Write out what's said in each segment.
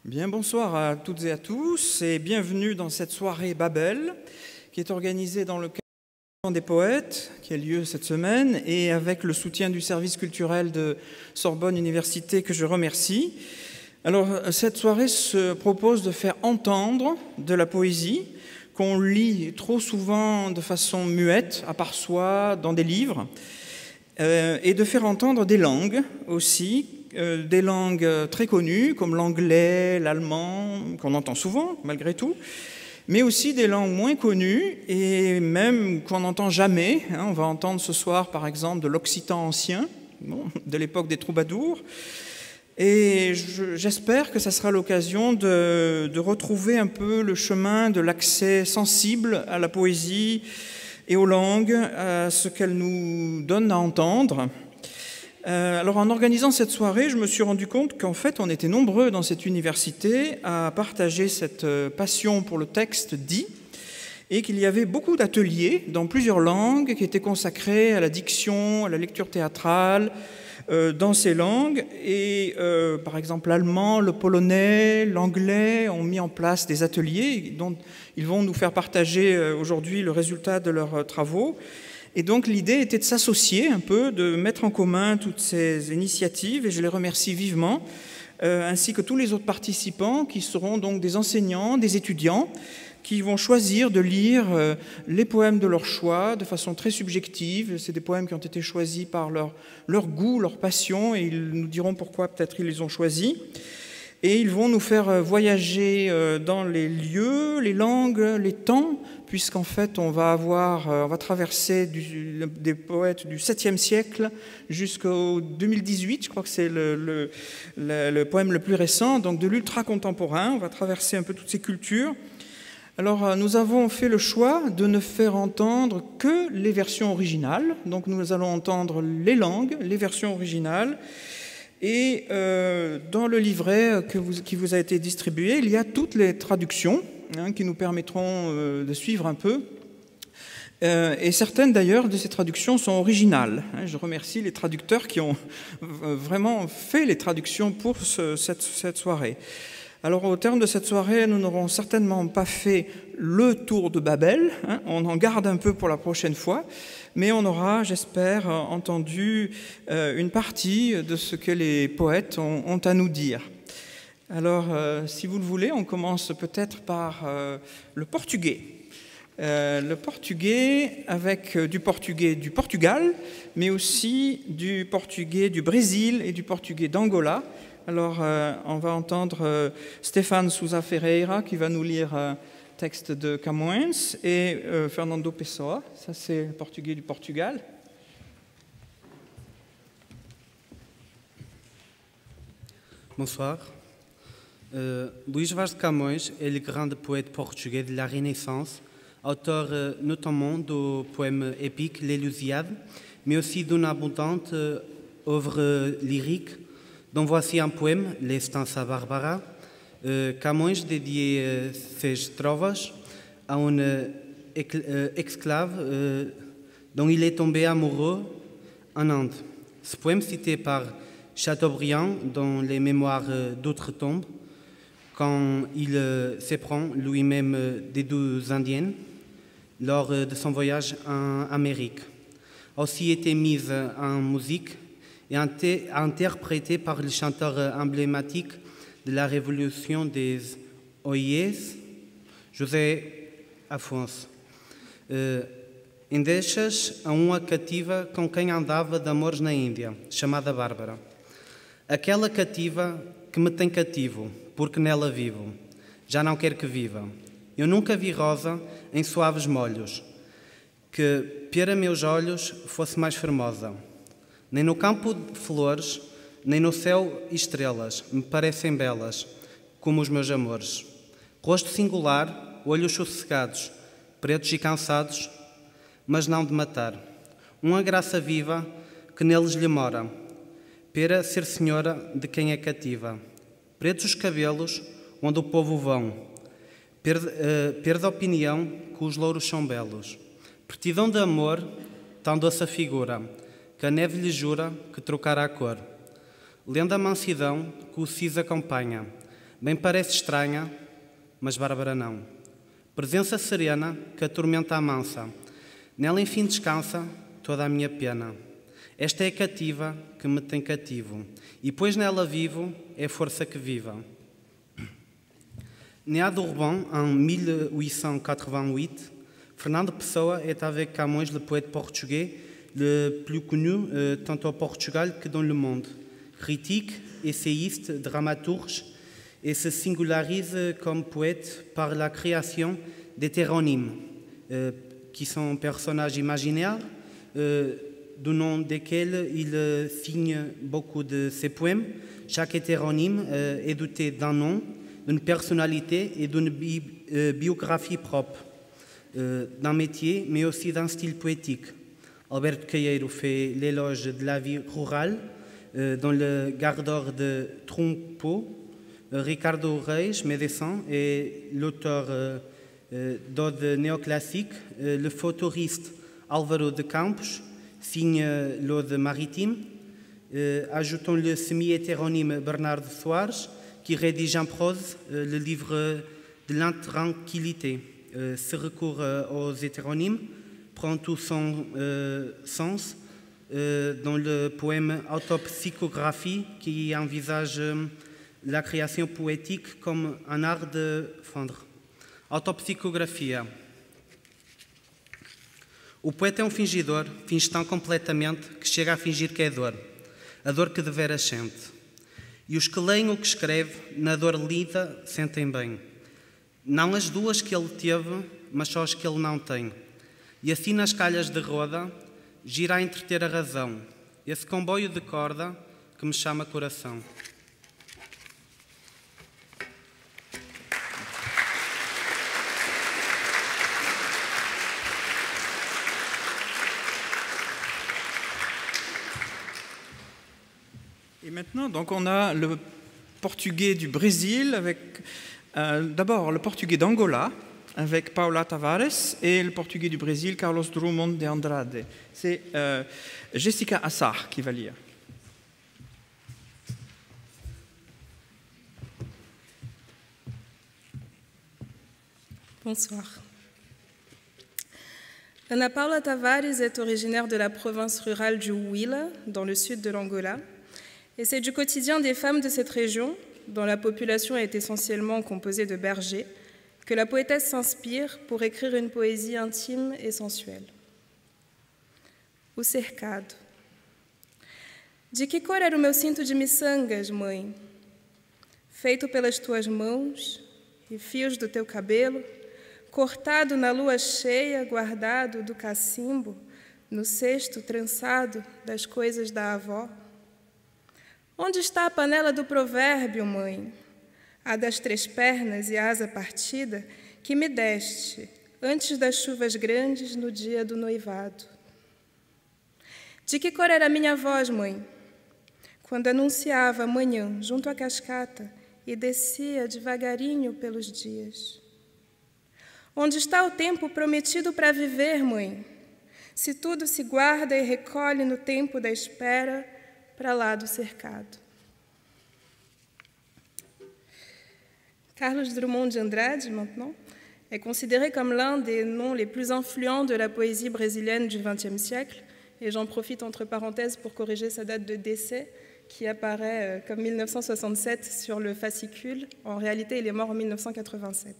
Bien, bonsoir à toutes et à tous et bienvenue dans cette soirée Babel qui est organisée dans le cadre des poètes qui a lieu cette semaine et avec le soutien du service culturel de Sorbonne Université que je remercie. Alors, cette soirée se propose de faire entendre de la poésie qu'on lit trop souvent de façon muette, à part soi, dans des livres, et de faire entendre des langues aussi, des langues très connues comme l'anglais, l'allemand, qu'on entend souvent malgré tout, mais aussi des langues moins connues et même qu'on n'entend jamais. On va entendre ce soir par exemple de l'occitan ancien, de l'époque des troubadours, et j'espère que ça sera l'occasion de retrouver un peu le chemin de l'accès sensible à la poésie et aux langues, à ce qu'elles nous donnent à entendre. Alors en organisant cette soirée, je me suis rendu compte qu'en fait on était nombreux dans cette université à partager cette passion pour le texte dit et qu'il y avait beaucoup d'ateliers dans plusieurs langues qui étaient consacrés à la diction, à la lecture théâtrale dans ces langues et par exemple l'allemand, le polonais, l'anglais ont mis en place des ateliers dont ils vont nous faire partager aujourd'hui le résultat de leurs travaux. Et donc l'idée était de s'associer un peu, de mettre en commun toutes ces initiatives, et je les remercie vivement, ainsi que tous les autres participants qui seront donc des enseignants, des étudiants, qui vont choisir de lire les poèmes de leur choix de façon très subjective. C'est des poèmes qui ont été choisis par leur goût, leur passion, et ils nous diront pourquoi peut-être ils les ont choisis. Et ils vont nous faire voyager dans les lieux, les langues, les temps, puisqu'en fait on va traverser des poètes du 7e siècle jusqu'au 2018, je crois que c'est le poème le plus récent, donc de l'ultra-contemporain. On va traverser un peu toutes ces cultures. Alors nous avons fait le choix de ne faire entendre que les versions originales, donc nous allons entendre les langues, les versions originales. Et dans le livret qui vous a été distribué, il y a toutes les traductions qui nous permettront de suivre un peu. Et certaines d'ailleurs de ces traductions sont originales. Je remercie les traducteurs qui ont vraiment fait les traductions pour cette soirée. Alors au terme de cette soirée, nous n'aurons certainement pas fait le tour de Babel, on en garde un peu pour la prochaine fois, mais on aura, j'espère, entendu une partie de ce que les poètes ont à nous dire. Alors, si vous le voulez, on commence peut-être par le portugais. Le portugais avec du portugais du Portugal, mais aussi du portugais du Brésil et du portugais d'Angola. Alors, on va entendre Stéphane Sousa Ferreira qui va nous lire un texte de Camões et Fernando Pessoa, ça c'est le portugais du Portugal. Bonsoir. Luís Vaz de Camões est le grand poète portugais de la Renaissance, auteur notamment du poème épique L'Élusiade, mais aussi d'une abondante œuvre lyrique, dont voici un poème, L'Estança Bárbara. Camões dédiait ses trovas à une esclave dont il est tombé amoureux en Inde. Ce poème, cité par Chateaubriand dans les Mémoires d'Outre-Tombe, quand il s'éprend lui-même des 12 indiennes lors de son voyage en Amérique, a aussi été mise en musique et interprété par le chanteur emblématique de la Révolution des Oiês, José Afonso. Endechas a uma cativa com quem andava de amores na Índia, chamada Bárbara. Aquela cativa que me tem cativo, porque nela vivo, já não quero que viva. Eu nunca vi rosa em suaves molhos, que para meus olhos fosse mais formosa. Nem no campo de flores, nem no céu estrelas me parecem belas, como os meus amores. Rosto singular, olhos sossegados, pretos e cansados, mas não de matar. Uma graça viva que neles lhe mora, para ser senhora de quem é cativa. Pretos os cabelos, onde o povo vão, perde a opinião que os louros são belos. Pretidão de amor, tão doce a figura, que a neve lhe jura que trocará a cor. Lendo a mansidão que o cis acompanha, Bem parece estranha, mas Bárbara não. Presença serena que a tormenta amansa. Nela enfim descansa toda a minha pena. Esta é a cativa que me tem cativo, e pois nela vivo, é força que viva. Né à Dourbon en 1888, Fernando Pessoa est avec Camões le poète portugais le plus connu tant au Portugal que dans le monde. Critique, essayiste, dramaturge, et se singularise comme poète par la création d'hétéronymes, qui sont personnages imaginaires, du nom desquels il signe beaucoup de ses poèmes. Chaque hétéronyme est doté d'un nom, d'une personnalité et d'une biographie propre, d'un métier, mais aussi d'un style poétique. Alberto Caeiro fait l'éloge de la vie rurale dans le Gardeur de Trumpo. Ricardo Reis, médecin, est l'auteur d'odes néoclassiques. Le futuriste Álvaro de Campos signe l'ode maritime. Ajoutons le semi-hétéronyme Bernardo Soares, qui rédige en prose le livre de l'intranquillité. Ce recours aux hétéronymes prend tout son sens dans le poème Autopsychographie, qui envisage la création poétique comme un art de fondre. Autopsicografia. O poeta é um fingidor, finge tão completamente que chega a fingir que é dor, a dor que deveras sente. E os que leem o que escreve, na dor lida, sentem bem. Não as duas que ele teve, mas só as que ele não tem. E assim nas calhas de roda, gira a entreter a razão, esse comboio de corda que me chama coração. Et maintenant, donc, on a le portugais du Brésil, avec d'abord le portugais d'Angola, avec Paula Tavares, et le portugais du Brésil, Carlos Drummond de Andrade. C'est Jessica Assar qui va lire. Bonsoir. Ana Paula Tavares est originaire de la province rurale du Huila, dans le sud de l'Angola. Et c'est du quotidien des femmes de cette région, dont la population est essentiellement composée de bergers, que la poétesse s'inspire pour écrire une poésie intime et sensuelle. O cercado. De que cor era o meu cinto de miçangas, mãe? Feito pelas tuas mãos e fios do teu cabelo, cortado na lua cheia, guardado do cacimbo, no cesto trançado das coisas da avó. Onde está a panela do provérbio, mãe? A das 3 pernas e asa partida que me deste antes das chuvas grandes no dia do noivado. De que cor era a minha voz, mãe? Quando anunciava a manhã junto à cascata e descia devagarinho pelos dias. Onde está o tempo prometido para viver, mãe? Se tudo se guarda e recolhe no tempo da espera, para lá do cercado. Carlos Drummond de Andrade, maintenant, est considéré comme l'un des noms les plus influents de la poésie brésilienne du XXe siècle, et j'en profite entre parenthèses pour corriger sa date de décès, qui apparaît comme 1967 sur le fascicule. En réalité, il est mort en 1987.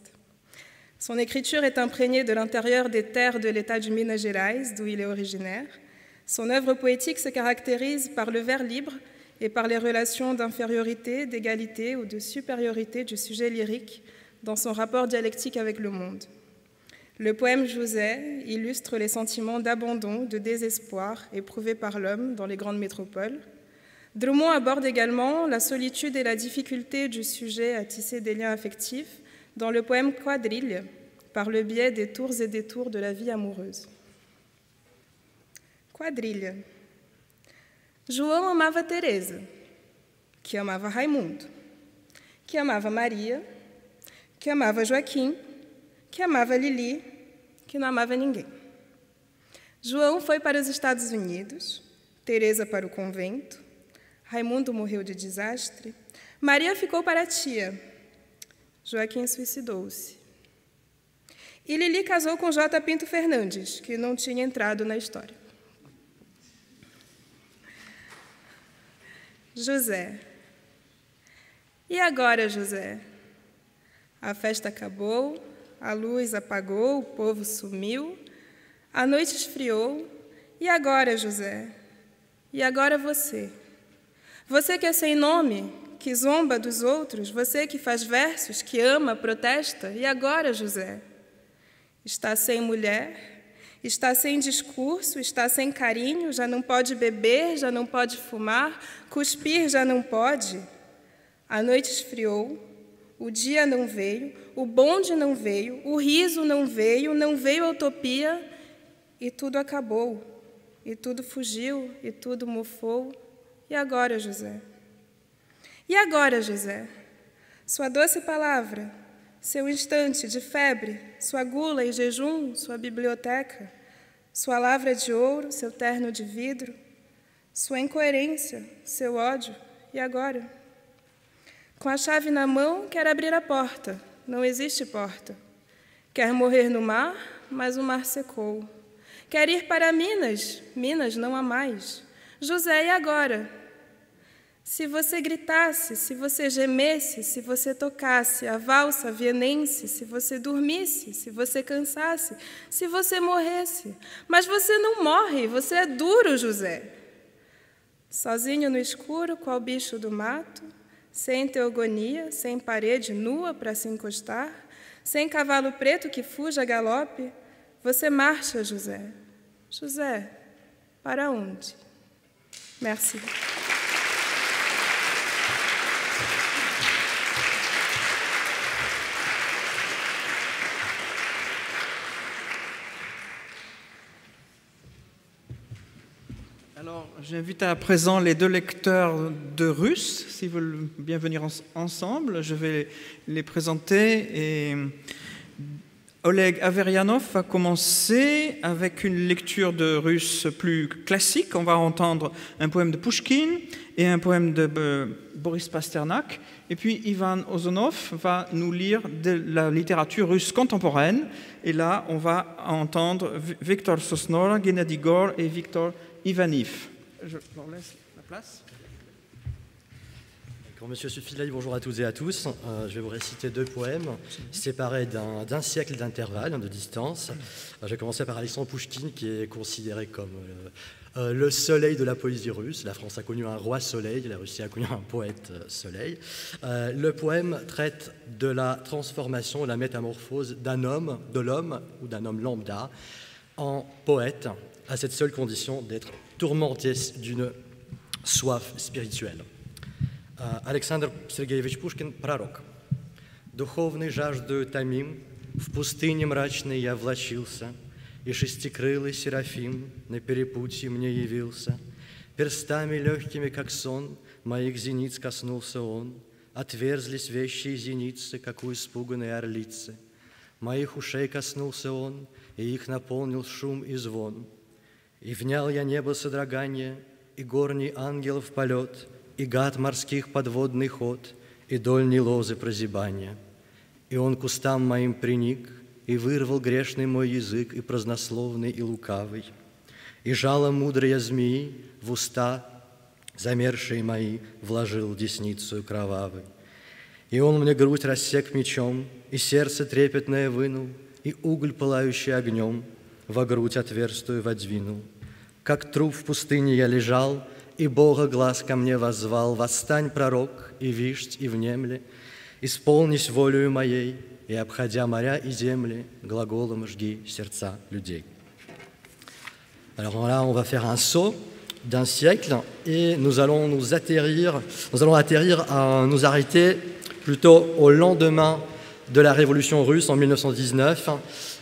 Son écriture est imprégnée de l'intérieur des terres de l'État du Minas Gerais, d'où il est originaire. Son œuvre poétique se caractérise par le vers libre et par les relations d'infériorité, d'égalité ou de supériorité du sujet lyrique dans son rapport dialectique avec le monde. Le poème José illustre les sentiments d'abandon, de désespoir éprouvés par l'homme dans les grandes métropoles. Drummond aborde également la solitude et la difficulté du sujet à tisser des liens affectifs dans le poème Quadrilha, par le biais des tours et détours de la vie amoureuse. Quadrilha. João amava Teresa, que amava Raimundo, que amava Maria, que amava Joaquim, que amava Lili, que não amava ninguém. João foi para os Estados Unidos, Teresa para o convento, Raimundo morreu de desastre, Maria ficou para a tia, Joaquim suicidou-se. E Lili casou com J. Pinto Fernandes, que não tinha entrado na história. José. E agora, José? A festa acabou, a luz apagou, o povo sumiu, a noite esfriou. E agora, José? E agora você? Você que é sem nome, que zomba dos outros, você que faz versos, que ama, protesta. E agora, José? Está sem mulher, está sem discurso, está sem carinho, já não pode beber, já não pode fumar, cuspir já não pode. A noite esfriou, o dia não veio, o bonde não veio, o riso não veio a utopia, e tudo acabou, e tudo fugiu, e tudo mofou. E agora, José? E agora, José? Sua doce palavra, seu instante de febre, sua gula e jejum, sua biblioteca, sua lavra de ouro, seu terno de vidro, sua incoerência, seu ódio. E agora? Com a chave na mão, quer abrir a porta. Não existe porta. Quer morrer no mar, mas o mar secou. Quer ir para Minas, Minas não há mais. José, e agora? Se você gritasse, se você gemesse, se você tocasse a valsa vienense, se você dormisse, se você cansasse, se você morresse. Mas você não morre, você é duro, José. Sozinho no escuro, qual bicho do mato, sem teogonia, sem parede nua para se encostar, sem cavalo preto que fuja a galope, você marcha, José. José, para onde? Merci. Alors, j'invite à présent les deux lecteurs de russe, s'ils veulent bien venir ensemble. Je vais les présenter. Et Oleg Averianov va commencer avec une lecture de russe plus classique. On va entendre un poème de Pouchkine et un poème de Boris Pasternak. Et puis Ivan Ozonov va nous lire de la littérature russe contemporaine. Et là, on va entendre Viktor Sosnora, Gennady Gor et Viktor Ivanif. Je leur laisse la place. Quand Monsieur Sufilay, bonjour à toutes et à tous. Je vais vous réciter deux poèmes séparés d'un siècle d'intervalle, de distance. Je vais commencer par Alexandre Pouchkine, qui est considéré comme le soleil de la poésie russe. La France a connu un roi soleil, la Russie a connu un poète soleil. Le poème traite de la transformation, de la métamorphose d'un homme, de l'homme ou d'un homme lambda, en poète, à cette seule condition d'être tourmenté d'une soif spirituelle. Александр Сергеевич Пушкин, пророк. Духовной жаждою томим, в пустыне мрачной я влачился, и шестикрылый серафим на перепутье мне явился. Перстами легкими, как сон, моих зениц коснулся он, отверзлись вещие зеницы, как у испуганной орлицы. Моих ушей коснулся он, и их наполнил шум и звон. И внял я небо содрогание, и горний ангелов полет, и гад морских подводный ход, и дольней лозы прозябания. И он к устам моим приник, и вырвал грешный мой язык, и празднословный, и лукавый. И жало мудрые змеи в уста замершие мои вложил десницу кровавой. И он мне грудь рассек мечом, и сердце трепетное вынул, и уголь, пылающий огнем, во грудь отверстую водвинул. Как труп в пустыне я лежал, и Бога глаз ко мне воззвал: «Восстань, пророк, и вишть, и внемли, исполнись волею моей, и, обходя моря и земли, глаголом жги сердца людей». Alors là, on va faire un saut d'un siècle et nous allons nous arrêter plutôt au lendemain de la Révolution russe en 1919.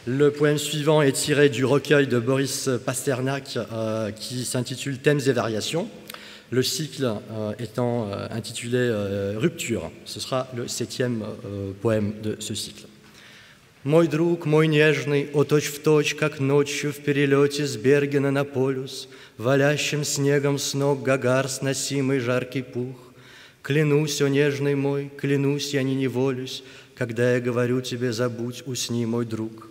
Le poème suivant est tiré du recueil de Boris Pasternak qui s'intitule Thèmes et variations. Le cycle étant intitulé Rupture. Ce sera le 7e poème de ce cycle. Мой друг, мой нежный, о точь-в-точь, как ночью в перелете с Бергена на полюс, валящим снегом с ног Гагар сносимый жаркий пух. Клянусь, о нежный мой, клянусь, я не неволюсь, когда я говорю тебе забудь, усни, мой друг.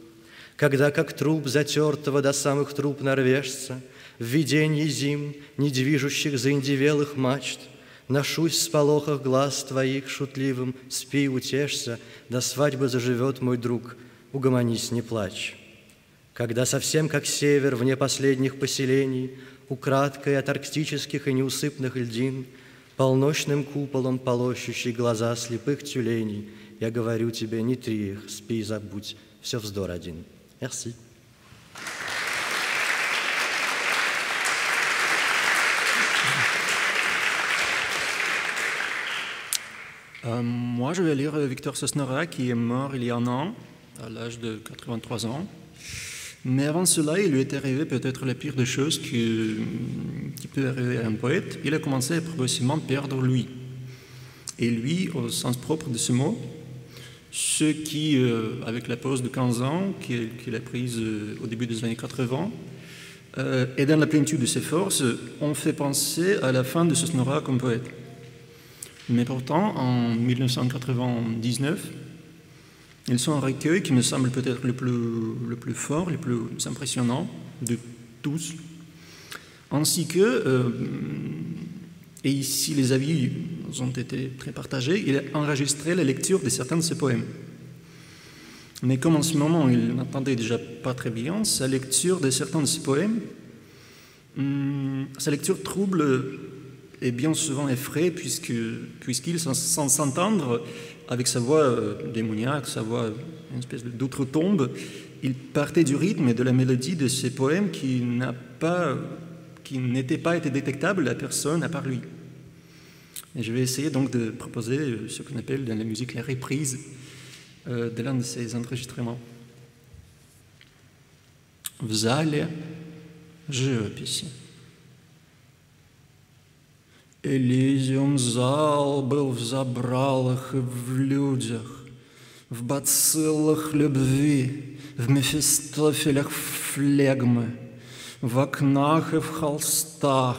Когда, как труп затертого до самых труб норвежца, в видении зим, не движущих заиндевелых мачт, ношусь в сполохах глаз твоих шутливым, спи, утешься, до свадьбы заживет мой друг, угомонись, не плачь. Когда совсем как север, вне последних поселений, украдкой от арктических и неусыпных льдин, полночным куполом полощущий глаза слепых тюленей, я говорю тебе, не три их, спи и забудь, все вздор один. Merci. Moi, je vais lire Victor Sosnora, qui est mort il y a un an, à l'âge de 83 ans. Mais avant cela, il lui est arrivé peut-être la pire des choses qui peut arriver à un poète. Il a commencé à progressivement perdre lui. Et lui, au sens propre de ce mot, ceux qui, avec la pause de 15 ans qu'il a prise au début des années 80, et dans la plénitude de ses forces, ont fait penser à la fin de Sosnora comme poète. Mais pourtant, en 1999, ils sont un recueil qui me semble peut-être le plus fort, le plus impressionnant de tous, ainsi que, et ici les avis ont été très partagés, il a enregistré la lecture de certains de ses poèmes. Mais comme en ce moment il n'entendait déjà pas très bien, sa lecture de certains de ses poèmes, sa lecture trouble et bien souvent effraie puisqu'il, sans s'entendre, avec sa voix démoniaque, sa voix une espèce d'outre-tombe, il partait du rythme et de la mélodie de ses poèmes qui n'étaient pas été détectables à personne à part lui. Et je vais essayer donc de proposer ce qu'on appelle dans la musique la reprise de l'un de ces enregistrements. В зале живописи. Элизиум зал был в забралах и в людях, в бациллах любви, в мефистофелях флегмы, в окнах и в холстах,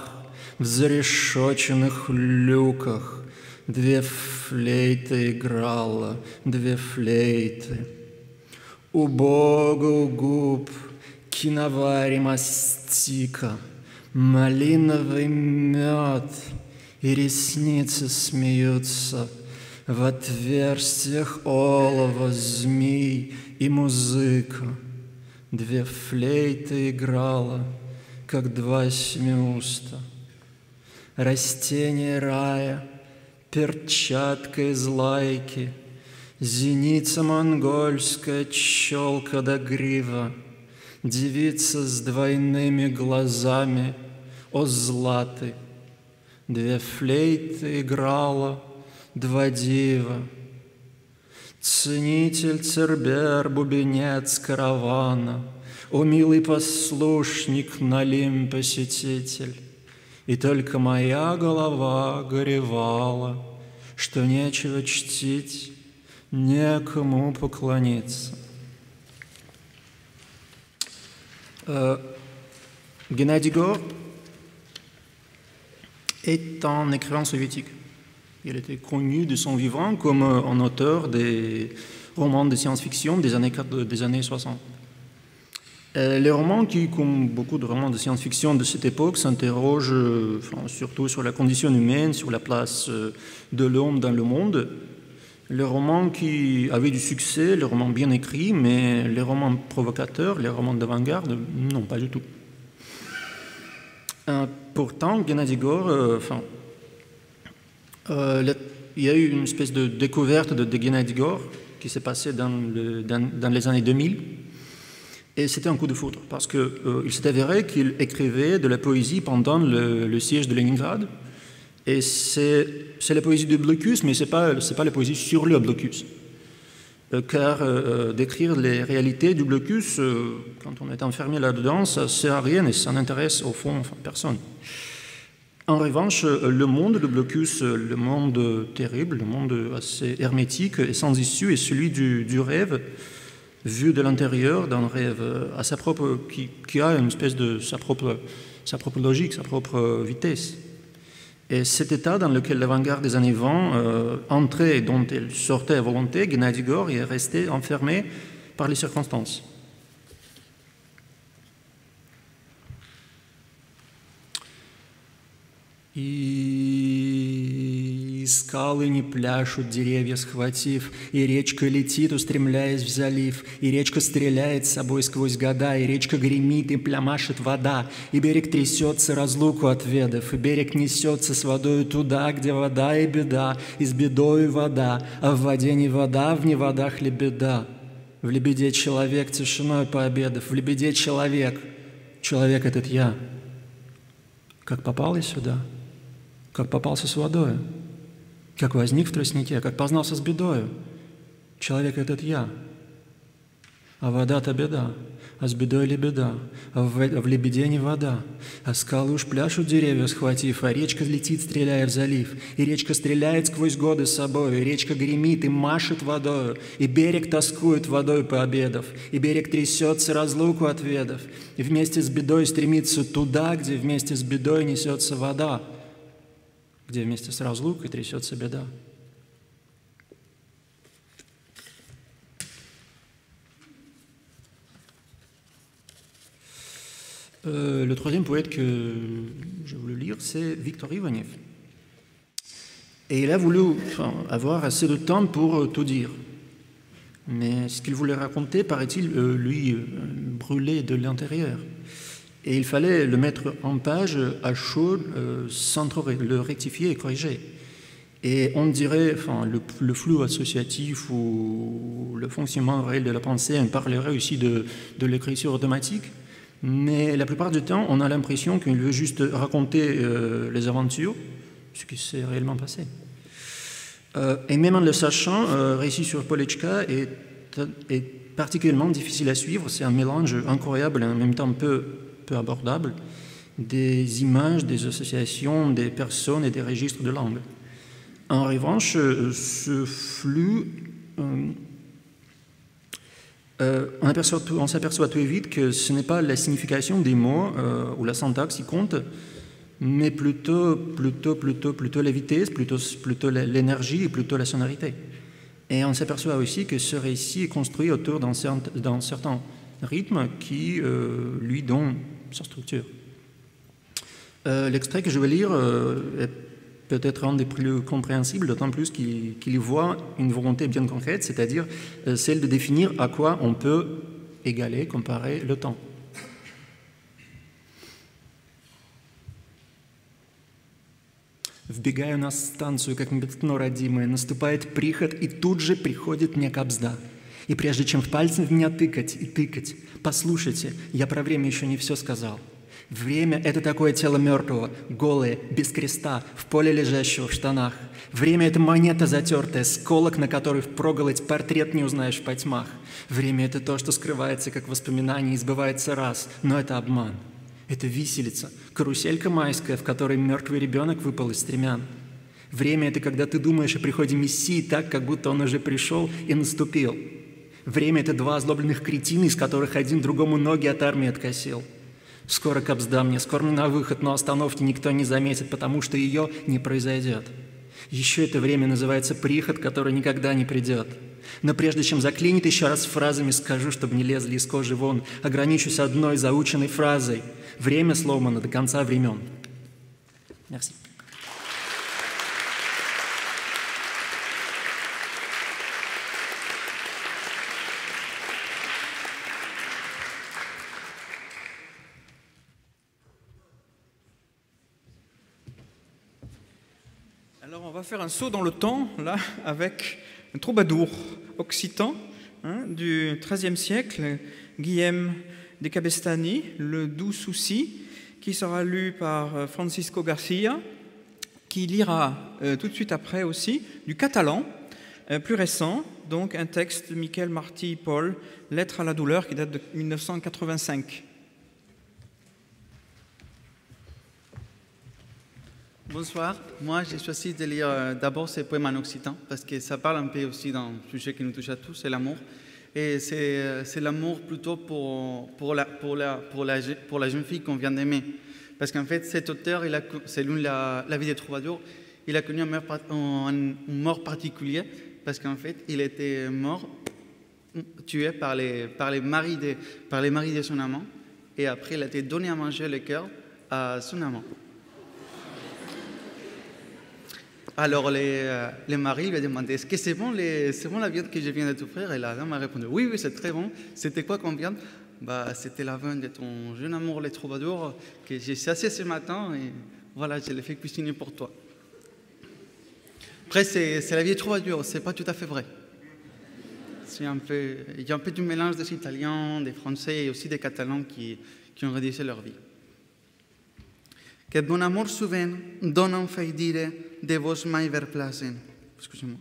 в зарешоченных люках. Две флейты играла, две флейты. У Бога у губ киноварь мастика, малиновый мед, и ресницы смеются. В отверстиях олова змей и музыка. Две флейты играла, как два семиуста. Растение рая, перчатка из лайки, зеница монгольская, челка до грива, девица с двойными глазами, о златы. Две флейты играла, два дива. Ценитель Цербер, бубенец каравана, о милый послушник, Налим посетитель. И только моя голова горевала, что нечего чтить, некому поклониться. Геннадий Гор est un écrivain soviétique. Il était connu de son vivant comme un auteur des romans de science-fiction des années 60. Les romans qui, comme beaucoup de romans de science-fiction de cette époque, s'interrogent surtout sur la condition humaine, sur la place de l'homme dans le monde. Les romans qui avaient du succès, les romans bien écrits, mais les romans provocateurs, les romans d'avant-garde, non, pas du tout. Pourtant, Gennady Gor, il y a eu une espèce de découverte de Gennady Gor qui s'est passée dans les années 2000. Et c'était un coup de foudre, parce qu'il s'est avéré qu'il écrivait de la poésie pendant le siège de Leningrad. Et c'est la poésie de blocus, mais ce n'est pas la poésie sur le blocus. Car d'écrire les réalités du blocus, quand on est enfermé là-dedans, ça ne sert à rien et ça n'intéresse au fond personne. En revanche, le monde de blocus, le monde terrible, le monde assez hermétique et sans issue, est celui du rêve, vu de l'intérieur, d'un rêve à sa propre, qui a une espèce de sa propre logique, sa propre vitesse. Et cet état dans lequel l'avant-garde des années 20 entrait et dont elle sortait à volonté, Gennady Gor est resté enfermé par les circonstances. И скалы не пляшут, деревья схватив, и речка летит, устремляясь в залив, и речка стреляет с собой сквозь года, и речка гремит, и плямашет вода, и берег трясется разлуку отведав, и берег несется с водою туда, где вода и беда, и с бедою вода, а в воде не вода, в неводах ли беда. В лебеде человек, тишиной пообедав, в лебеде человек, человек этот я. Как попал я сюда? Как попался с водою, как возник в тростнике, как познался с бедою. Человек этот я, а вода-то беда, а с бедой ли беда, а в лебеде не вода, а скалы уж пляшут деревья схватив, а речка летит, стреляя в залив, и речка стреляет сквозь годы с собою, и речка гремит и машет водою, и берег тоскует водой пообедав, и берег трясется разлуку отведав, и вместе с бедой стремится туда, где вместе с бедой несется вода, где вместе с разлукой трясется беда. Le troisième poète que je voulais lire, c'est Victor Ivanev. Et il a voulu avoir assez de temps pour tout dire. Mais ce qu'il voulait raconter, paraît-il, lui brûlait de l'intérieur. Et il fallait le mettre en page à chaud, sans trop le rectifier et corriger. Et on dirait, le flou associatif ou le fonctionnement réel de la pensée, on parlerait aussi de l'écriture automatique. Mais la plupart du temps, on a l'impression qu'il veut juste raconter les aventures, ce qui s'est réellement passé. Et même en le sachant, Récit sur Polechka est particulièrement difficile à suivre. C'est un mélange incroyable et en même temps peu abordable des images, des associations, des personnes et des registres de langue. En revanche, ce flux... on s'aperçoit très vite que ce n'est pas la signification des mots ou la syntaxe qui compte, mais plutôt la vitesse, plutôt l'énergie et plutôt la sonorité. Et on s'aperçoit aussi que ce récit est construit autour d'un certain rythme qui lui donne sa structure. L'extrait que je vais lire est peut-être un des plus compréhensibles, d'autant plus qu'il y voit une volonté bien concrète, c'est-à-dire celle de définir à quoi on peut égaler, comparer le temps. Вбегаю на станцию, как пятно родимое, наступает приход, и тут же приходит мне кабзда. И прежде чем пальцем в меня тыкать и тыкать, послушайте, я про время еще не все сказал. Время – это такое тело мертвого, голое, без креста, в поле лежащего в штанах. Время – это монета затертая, сколок, на который впроголодь портрет не узнаешь в потьмах. Время – это то, что скрывается, как воспоминание, и сбывается раз, но это обман. Это виселица, каруселька майская, в которой мертвый ребенок выпал из стремян. Время – это когда ты думаешь о приходе Мессии так, как будто он уже пришел и наступил. Время – это два озлобленных кретина, из которых один другому ноги от армии откосил. Скоро кабзда мне, скоро на выход, но остановки никто не заметит, потому что ее не произойдет. Еще это время называется приход, который никогда не придет. Но прежде чем заклинит, еще раз фразами скажу, чтобы не лезли из кожи вон, ограничусь одной заученной фразой. Время сломано до конца времен. Merci. Alors on va faire un saut dans le temps, là, avec un troubadour occitan du XIIIe siècle, Guillem de Cabestany, le Doux Souci, qui sera lu par Francisco Garcia, qui lira tout de suite après aussi du catalan, plus récent, donc un texte de Miquel Martí i Pol, Lettre à la douleur, qui date de 1985. Bonsoir, moi j'ai choisi de lire d'abord ces poèmes en occitan parce que ça parle un peu aussi d'un sujet qui nous touche à tous, c'est l'amour. Et c'est l'amour plutôt pour la jeune fille qu'on vient d'aimer. Parce qu'en fait, cet auteur, selon la vie des troubadours, il a connu une mort particulière, parce qu'en fait, il était mort, tué par les maris de son amant, et après, il a été donné à manger le cœur à son amant. Alors, le mari lui a demandé, est-ce que c'est bon la viande que je viens de t'offrir? Et la dame a répondu, oui, c'est très bon. C'était quoi comme viande? C'était la viande de ton jeune amour, les troubadours, que j'ai chassé ce matin, et voilà, je l'ai fait cuisiner pour toi. Après, c'est la vie des troubadours, c'est pas tout à fait vrai. Il y a un peu du mélange des Italiens, des Français et aussi des Catalans qui ont rédigé leur vie. Que bon amor sovint donen fei dire de vos mai verplacen. Excusez-moi.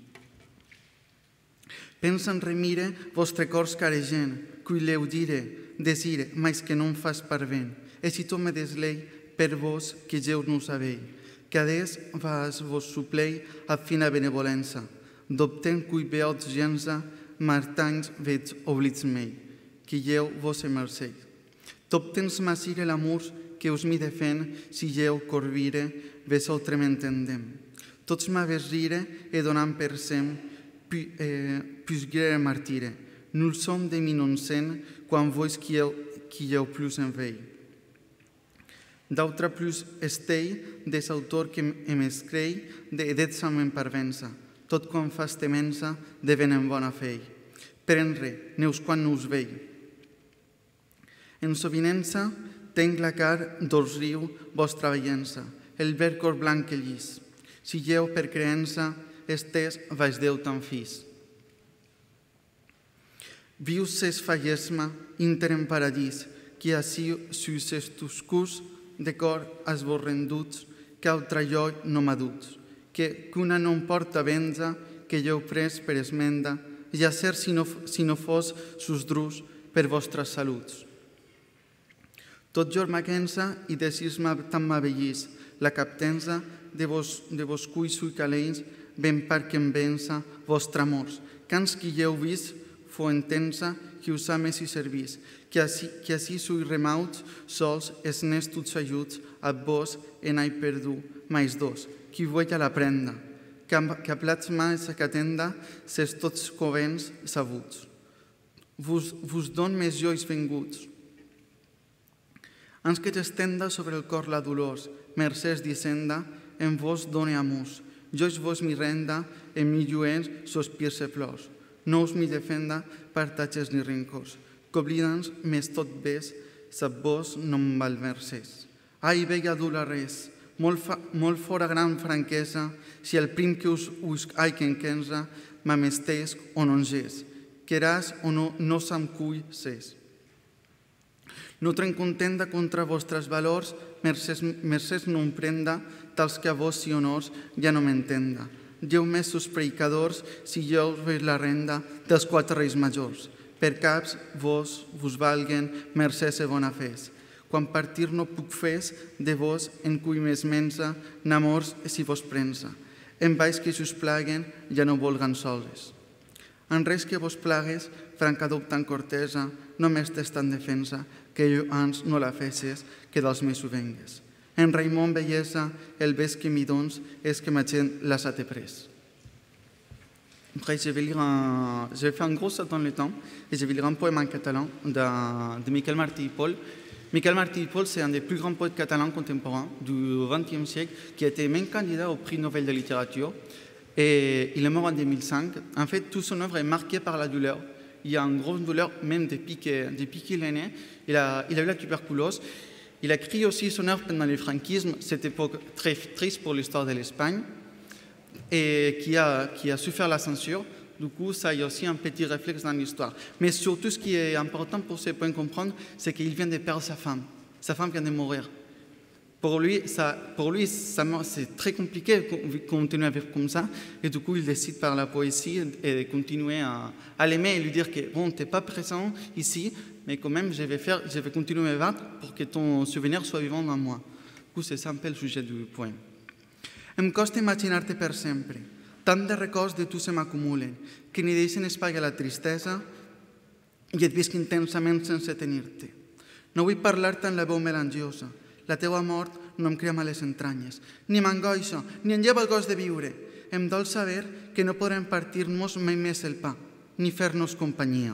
Pensen remire vostre cors caregent, cui leu dire, desire, mais que non fas parvent. E si to me deslei per vos que geu no sabei, que ades vas vos suplei a fina benevolença, d'obten cui beots gensa, martanys vets oblits mei, que geu vos emercei. D'obtens masire l'amor que us mi defen, si geu corvire, ves autrement entendem. Tots m'aves rire e donant per sem, pusguere martire. Nul som de mi non sen, quan vois qui eu plus en vei. D'altra plus estei, des autor que em escrei, d'edet samen parvença. Tot quan fas temença, deven en bona fei. Prenre, neus quan no us vei. En sovinença, tenc la car d'os riu vostra veiença, el ver cor blanc que llis. Si geu per creença, estés vaig Déu tan fis. Vius ses fallesma inter en paradís, qui ací sus estus cus de cor as vos renduts, que altra lloi no m'aduts, que una non porta benza, que heu pres per esmenda, ja ser si no fos sus drus per vostres saluts. Tot jor m'aquença i decís-me tan m'avellís, la captenza de vos cui sui calents, ben par que em vença vostre amors, cans qui heu vist fo entensa, qui us ames i servís, que ací sui remauts sols es n'és tots ajuts, a vos en ai perdu, mais dos, qui vuella la prenda, que a plats mais que atenda, ses tots covents sabuts. Vos don més jois venguts. Ans que t'estenda sobre el cor la dolors, mercès d'hisenda, en vos done amors. Jois vos mi renda, en mi lluents sospirs e flors. No us mi defenda, partatges ni rincors. Qu'oblidans més tot ves, sap vos no em malversés. Ai, vella dula res, molt fora gran franquesa, si el prim que us ai que enquensa, m'amestès o no engés, queràs o no se'm cull ses. No tren contenda contra vostres valors, mercès no em prenda, tals que a vos si honors ja no m'entenda. Geu més sus predicadors, si jo veig la renda dels 4 reis majors. Per caps vos valguen mercès e bona fes. Quan partir no puc fes, de vos en cui m'esmensa, n'amors si vos prensa. En vais que si us plaguen, ja no volgan soles. En res que vos plagues, franca adoptant cortesa, no m'estes tan defensa, que jo ans no la fesses, que dels meus ho vengues. En Raimon bellesa, el bes que m'hi dons és que ma gent la s'ha pres. Après, je vais faire un gros saut dans le temps et je vais lire un poème en catalan de Miquel Martí i Pol. Miquel Martí i Pol, c'est un des plus grands poètes catalans contemporains du XXe siècle qui a été même candidat au prix Nobel de littérature. Et il est mort en 2005. En fait, toute son œuvre est marquée par la douleur. Il y a une grosse douleur, même depuis qu'il est né. Il a eu la tuberculose. Il a écrit aussi son œuvre pendant le franquisme, cette époque très triste pour l'histoire de l'Espagne, et qui a souffert la censure. Du coup, ça y a aussi un petit réflexe dans l'histoire. Mais surtout, ce qui est important pour ce point de comprendre, c'est qu'il vient de perdre sa femme. Sa femme vient de mourir. Pour lui, c'est très compliqué de continuer à vivre comme ça. Et du coup, il décide par la poésie de continuer à l'aimer et lui dire que bon, tu n'es pas présent ici, mais quand même, je vais continuer à me battre pour que ton souvenir soit vivant dans moi. Du coup, c'est ça un peu le sujet du poème. Em costa imaginar-te per sempre. Tant de records de tu se m'acumulen, que ni deixen espai a la tristesa i et visc intensament sense tenir-te. No vull parlar-te en la veu melangiosa, La teua mort no em crema les entranyes, ni m'angoixa, ni em lleva el gos de viure. Em dol saber que no podrem partir-nos mai més el pa, ni fer-nos companyia.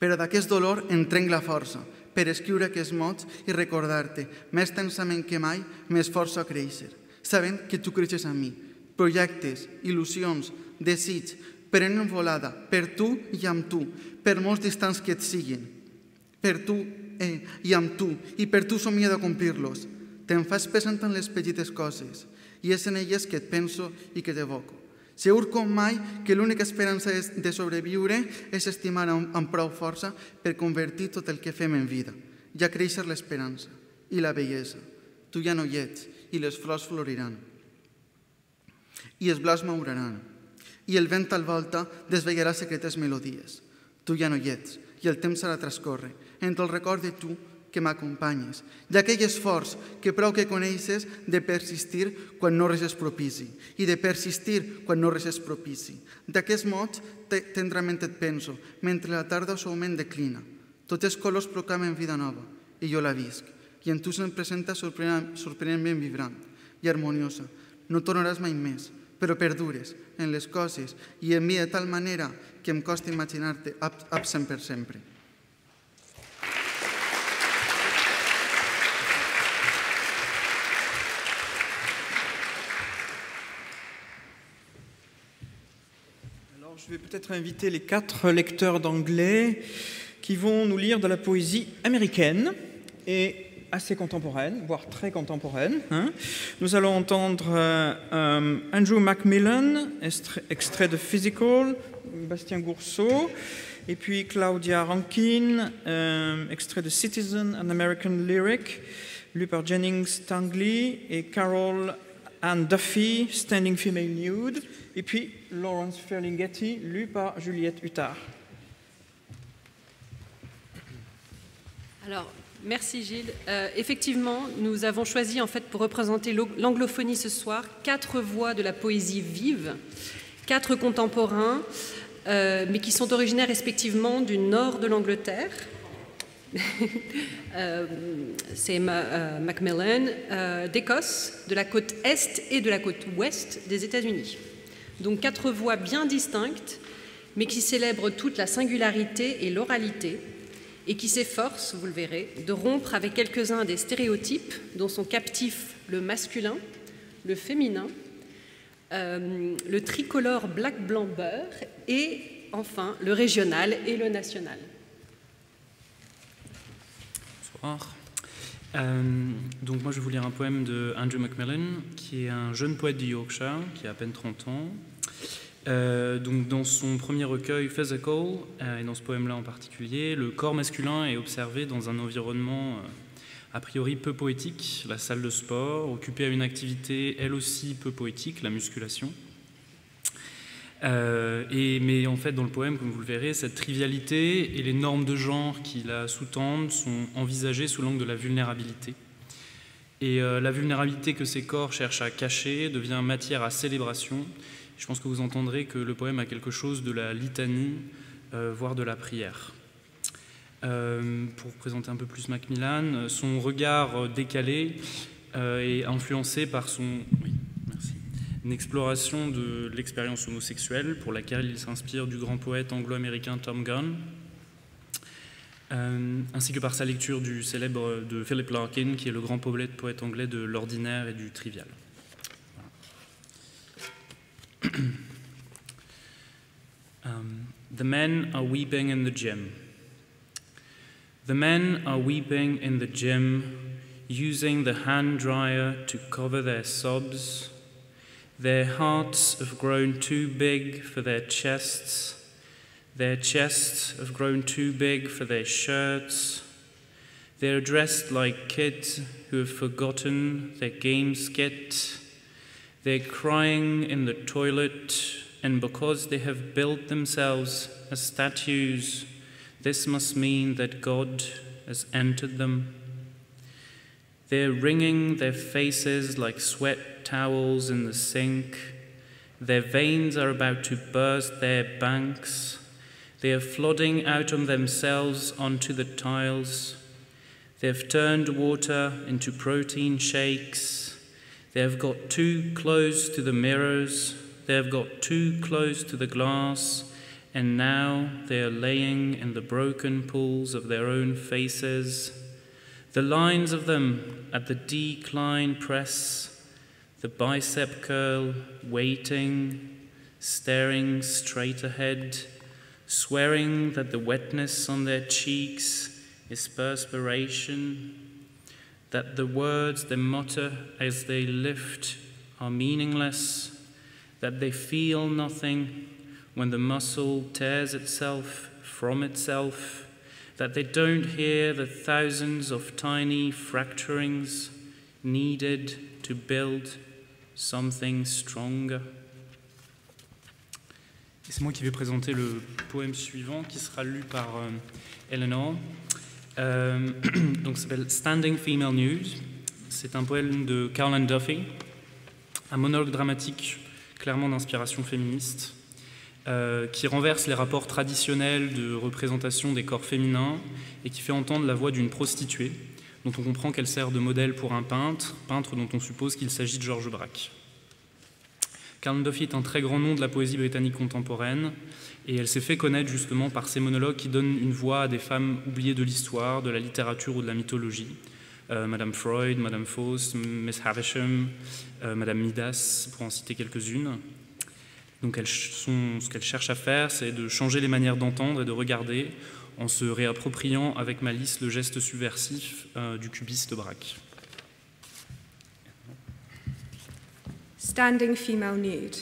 Però d'aquest dolor en trenc la força, per escriure aquests mots i recordar-te, més tensament que mai, més força a créixer, sabent que tu creixes a mi. Projectes, il·lusions, desig, prenen volada, per tu i amb tu, per molts distants que et siguin. Per tu i amb tu, i per tu somia de complir-los. Te'n fas pesant en les petites coses, i és en elles que et penso i que t'evoco. Segur com mai que l'única esperança de sobreviure és estimar amb prou força per convertir tot el que fem en vida. Ja créixer l'esperança i la bellesa. Tu ja no hi ets i les flors floriran. I els blaus mauraran. I el vent al volta desvetllarà secretes melodies. Tu ja no hi ets i el temps s'ha de transcórrer entre el record de tu que m'acompanyes, i aquell esforç que prou que coneixes de persistir quan no res és propici, i de persistir quan no res és propici. D'aquests mots tendrament et penso, mentre la tarda suaument declina. Tots els colors proclamen vida nova, i jo la visc, i en tu se'm presenta sorprenentment vibrant i harmoniosa. No tornaràs mai més, però perdures en les coses i en mi de tal manera que em costa imaginar-te absent per sempre. Je vais peut-être inviter les 4 lecteurs d'anglais qui vont nous lire de la poésie américaine et assez contemporaine, voire très contemporaine. Nous allons entendre Andrew Macmillan, extrait de Physical, Bastien Gourceau, et puis Claudia Rankin, extrait de Citizen, An American Lyric, lu par Jennings Tangley, et Carol Ann Duffy, Standing Female Nude, et puis Lawrence Ferlinghetti, lu par Juliette Huttard. Alors, merci Gilles. Effectivement, nous avons choisi en fait pour représenter l'anglophonie ce soir 4 voix de la poésie vive, 4 contemporains, mais qui sont originaires respectivement du nord de l'Angleterre. C'est Macmillan, d'Écosse, de la côte est et de la côte ouest des États-Unis. Donc 4 voix bien distinctes, mais qui célèbrent toute la singularité et l'oralité, et qui s'efforcent, vous le verrez, de rompre avec quelques-uns des stéréotypes dont sont captifs le masculin, le féminin, le tricolore black, blanc, beurre, et enfin le régional et le national. Bonsoir. Donc moi je vais vous lire un poème de Andrew Macmillan, qui est un jeune poète du Yorkshire, qui a à peine 30 ans. Donc dans son premier recueil Physical, et dans ce poème-là en particulier, le corps masculin est observé dans un environnement a priori peu poétique, la salle de sport, occupée à une activité elle aussi peu poétique, la musculation. Mais en fait dans le poème, comme vous le verrez, cette trivialité et les normes de genre qui la sous-tendent sont envisagées sous l'angle de la vulnérabilité. Et la vulnérabilité que ces corps cherchent à cacher devient matière à célébration. Je pense que vous entendrez que le poème a quelque chose de la litanie, voire de la prière. Pour présenter un peu plus Macmillan, son regard décalé est influencé par une exploration de l'expérience homosexuelle pour laquelle il s'inspire du grand poète anglo-américain Tom Gunn, ainsi que par sa lecture du célèbre de Philip Larkin, qui est le grand poète anglais de l'ordinaire et du trivial. The men are weeping in the gym. The men are weeping in the gym, using the hand dryer to cover their sobs. Their hearts have grown too big for their chests. Their chests have grown too big for their shirts. They are dressed like kids who have forgotten their game skit. They're crying in the toilet, and because they have built themselves as statues, this must mean that God has entered them. They're wringing their faces like sweat towels in the sink. Their veins are about to burst their banks. They are flooding out on themselves onto the tiles. They've turned water into protein shakes. They've got too close to the mirrors. They've got too close to the glass. And now they are laying in the broken pools of their own faces. The lines of them at the decline press, the bicep curl, waiting, staring straight ahead, swearing that the wetness on their cheeks is perspiration, that the words they mutter as they lift are meaningless, that they feel nothing when the muscle tears itself from itself, that they don't hear the thousands of tiny fracturings needed to build something stronger. Et c'est moi qui vais présenter le poème suivant qui sera lu par Eleanor. Donc, ça s'appelle Standing Female Nude. C'est un poème de Caroline Duffy, un monologue dramatique clairement d'inspiration féministe, qui renverse les rapports traditionnels de représentation des corps féminins et qui fait entendre la voix d'une prostituée, dont on comprend qu'elle sert de modèle pour un peintre dont on suppose qu'il s'agit de Georges Braque. Caroline Duffy est un très grand nom de la poésie britannique contemporaine, et elle s'est fait connaître justement par ses monologues qui donnent une voix à des femmes oubliées de l'histoire, de la littérature ou de la mythologie. Madame Freud, Madame Faust, Miss Havisham, Madame Midas, pour en citer quelques-unes. Donc ce qu'elle cherche à faire, c'est de changer les manières d'entendre et de regarder en se réappropriant avec malice le geste subversif du cubiste Braque. Standing female nude.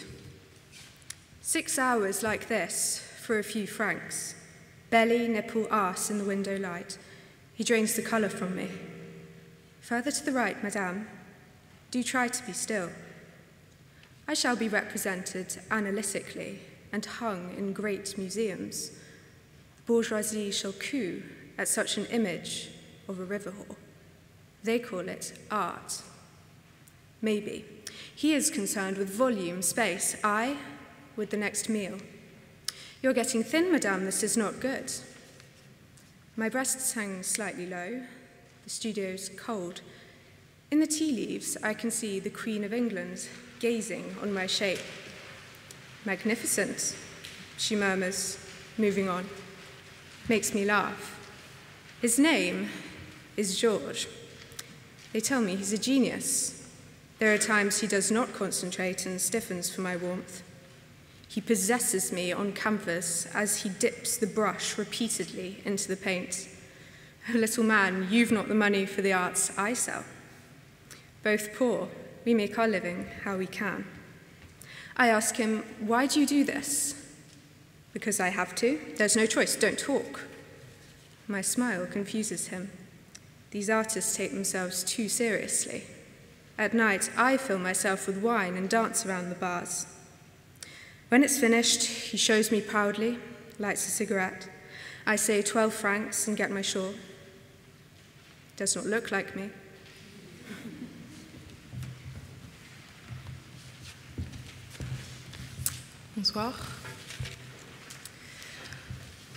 6 hours like this for a few francs. Belly, nipple, arse in the window light. He drains the colour from me. Further to the right, madame. Do try to be still. I shall be represented analytically and hung in great museums. Bourgeoisie shall coo at such an image of a river whore. They call it art. Maybe. He is concerned with volume, space, I with the next meal. You're getting thin, madame, this is not good. My breasts hang slightly low, the studio's cold. In the tea leaves, I can see the Queen of England gazing on my shape. Magnificent, she murmurs, moving on. Makes me laugh. His name is George. They tell me he's a genius. There are times he does not concentrate and stiffens for my warmth. He possesses me on canvas as he dips the brush repeatedly into the paint. Oh, little man, you've not the money for the arts I sell. Both poor, we make our living how we can. I ask him, why do you do this? Because I have to. There's no choice, don't talk. My smile confuses him. These artists take themselves too seriously. At night, I fill myself with wine and dance around the bars. When it's finished, he shows me proudly, lights a cigarette. I say 12 francs and get my shawl. Does not look like me. Bonsoir.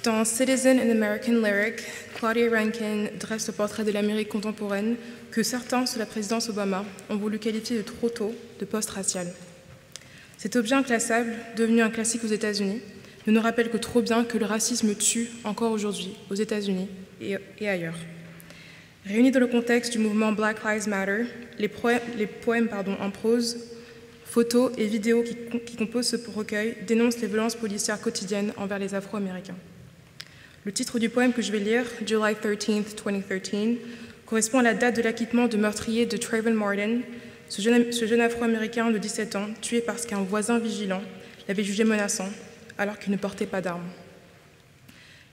Dans Citizen and American Lyric, Claudia Rankine dresse le portrait de l'Amérique contemporaine que certains, sous la présidence Obama, ont voulu qualifier de trop tôt de post-racial. Cet objet inclassable, devenu un classique aux États-Unis, ne nous rappelle que trop bien que le racisme tue encore aujourd'hui aux États-Unis et ailleurs. Réunis dans le contexte du mouvement Black Lives Matter, les poèmes en prose, photos et vidéos qui composent ce recueil dénoncent les violences policières quotidiennes envers les Afro-Américains. Le titre du poème que je vais lire, July 13th, 2013, correspond à la date de l'acquittement du meurtrier de Trayvon Martin, ce jeune Afro-Américain de 17 ans, tué parce qu'un voisin vigilant l'avait jugé menaçant, alors qu'il ne portait pas d'armes.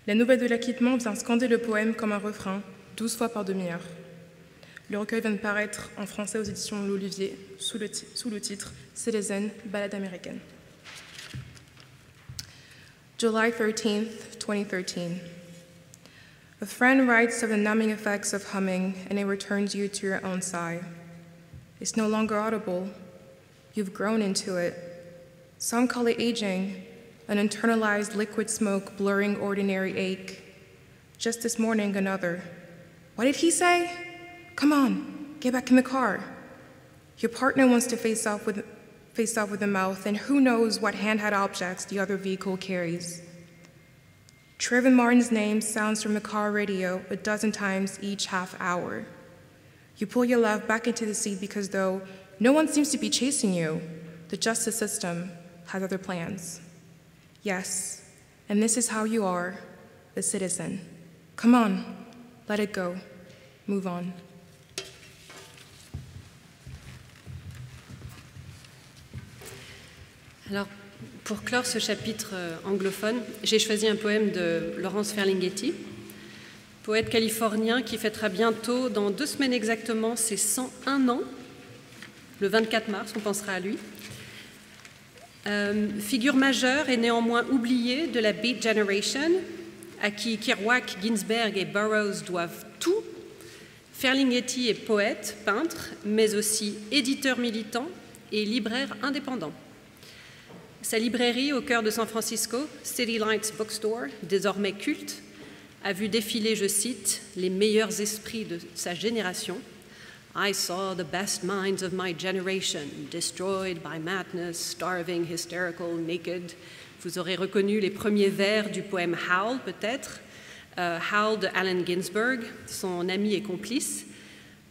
La nouvelle de l'acquittement vient scander le poème comme un refrain, 12 fois par demi-heure. Le recueil vient de paraître en français aux éditions L'Olivier, sous le titre Citizen, Ballade américaine. July 13th, 2013. A friend writes of the numbing effects of humming, and it returns you to your own sigh. It's no longer audible. You've grown into it. Some call it aging, an internalized liquid smoke blurring ordinary ache. Just this morning, another. What did he say? Come on, get back in the car. Your partner wants to face off with the mouth, and who knows what handheld objects the other vehicle carries. Trayvon Martin's name sounds from the car radio a dozen times each half hour. You pull your left back into the seat because though no one seems to be chasing you, the justice system has other plans. Yes, and this is how you are, a citizen. Come on, let it go. Move on. Alors, pour clore ce chapitre anglophone, j'ai choisi un poème de Lawrence Ferlinghetti, poète californien qui fêtera bientôt, dans 2 semaines exactement, ses 101 ans. Le 24 mars, on pensera à lui. Figure majeure et néanmoins oubliée de la Beat Generation, à qui Kerouac, Ginsberg et Burroughs doivent tout. Ferlinghetti est poète, peintre, mais aussi éditeur militant et libraire indépendant. Sa librairie au cœur de San Francisco, City Lights Bookstore, désormais culte, a vu défiler, je cite, « les meilleurs esprits de sa génération ». I saw the best minds of my generation, destroyed by madness, starving, hysterical, naked. Vous aurez reconnu les premiers vers du poème Howl, peut-être. Howl de Allen Ginsberg, son ami et complice,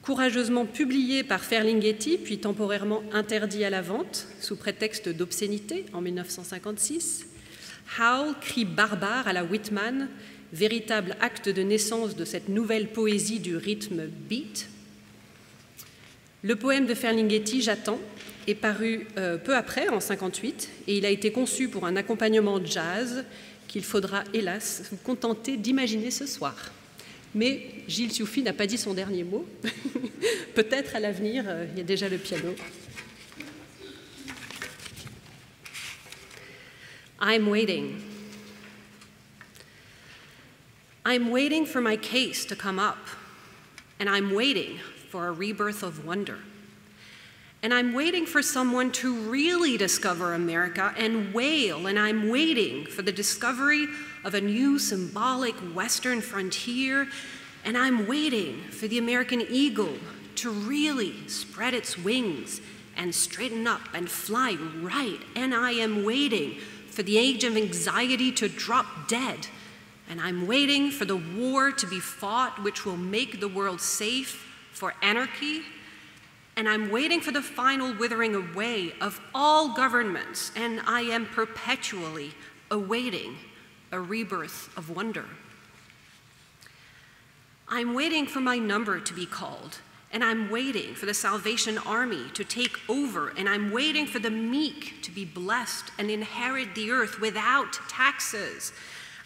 courageusement publié par Ferlinghetti, puis temporairement interdit à la vente, sous prétexte d'obscénité en 1956. Howl, cri barbare à la Whitman, véritable acte de naissance de cette nouvelle poésie du rythme beat. Le poème de Ferlinghetti, J'attends, est paru peu après, en 1958, et il a été conçu pour un accompagnement jazz qu'il faudra, hélas, vous contenter d'imaginer ce soir. Mais Gilles Sioufi n'a pas dit son dernier mot. Peut-être à l'avenir, il y a déjà le piano. I'm waiting. I'm waiting for my case to come up, and I'm waiting for a rebirth of wonder. And I'm waiting for someone to really discover America and wail, and I'm waiting for the discovery of a new symbolic Western frontier, and I'm waiting for the American eagle to really spread its wings and straighten up and fly right, and I am waiting for the age of anxiety to drop dead, and I'm waiting for the war to be fought which will make the world safe for anarchy, and I'm waiting for the final withering away of all governments, and I am perpetually awaiting a rebirth of wonder. I'm waiting for my number to be called, and I'm waiting for the Salvation Army to take over, and I'm waiting for the meek to be blessed and inherit the earth without taxes.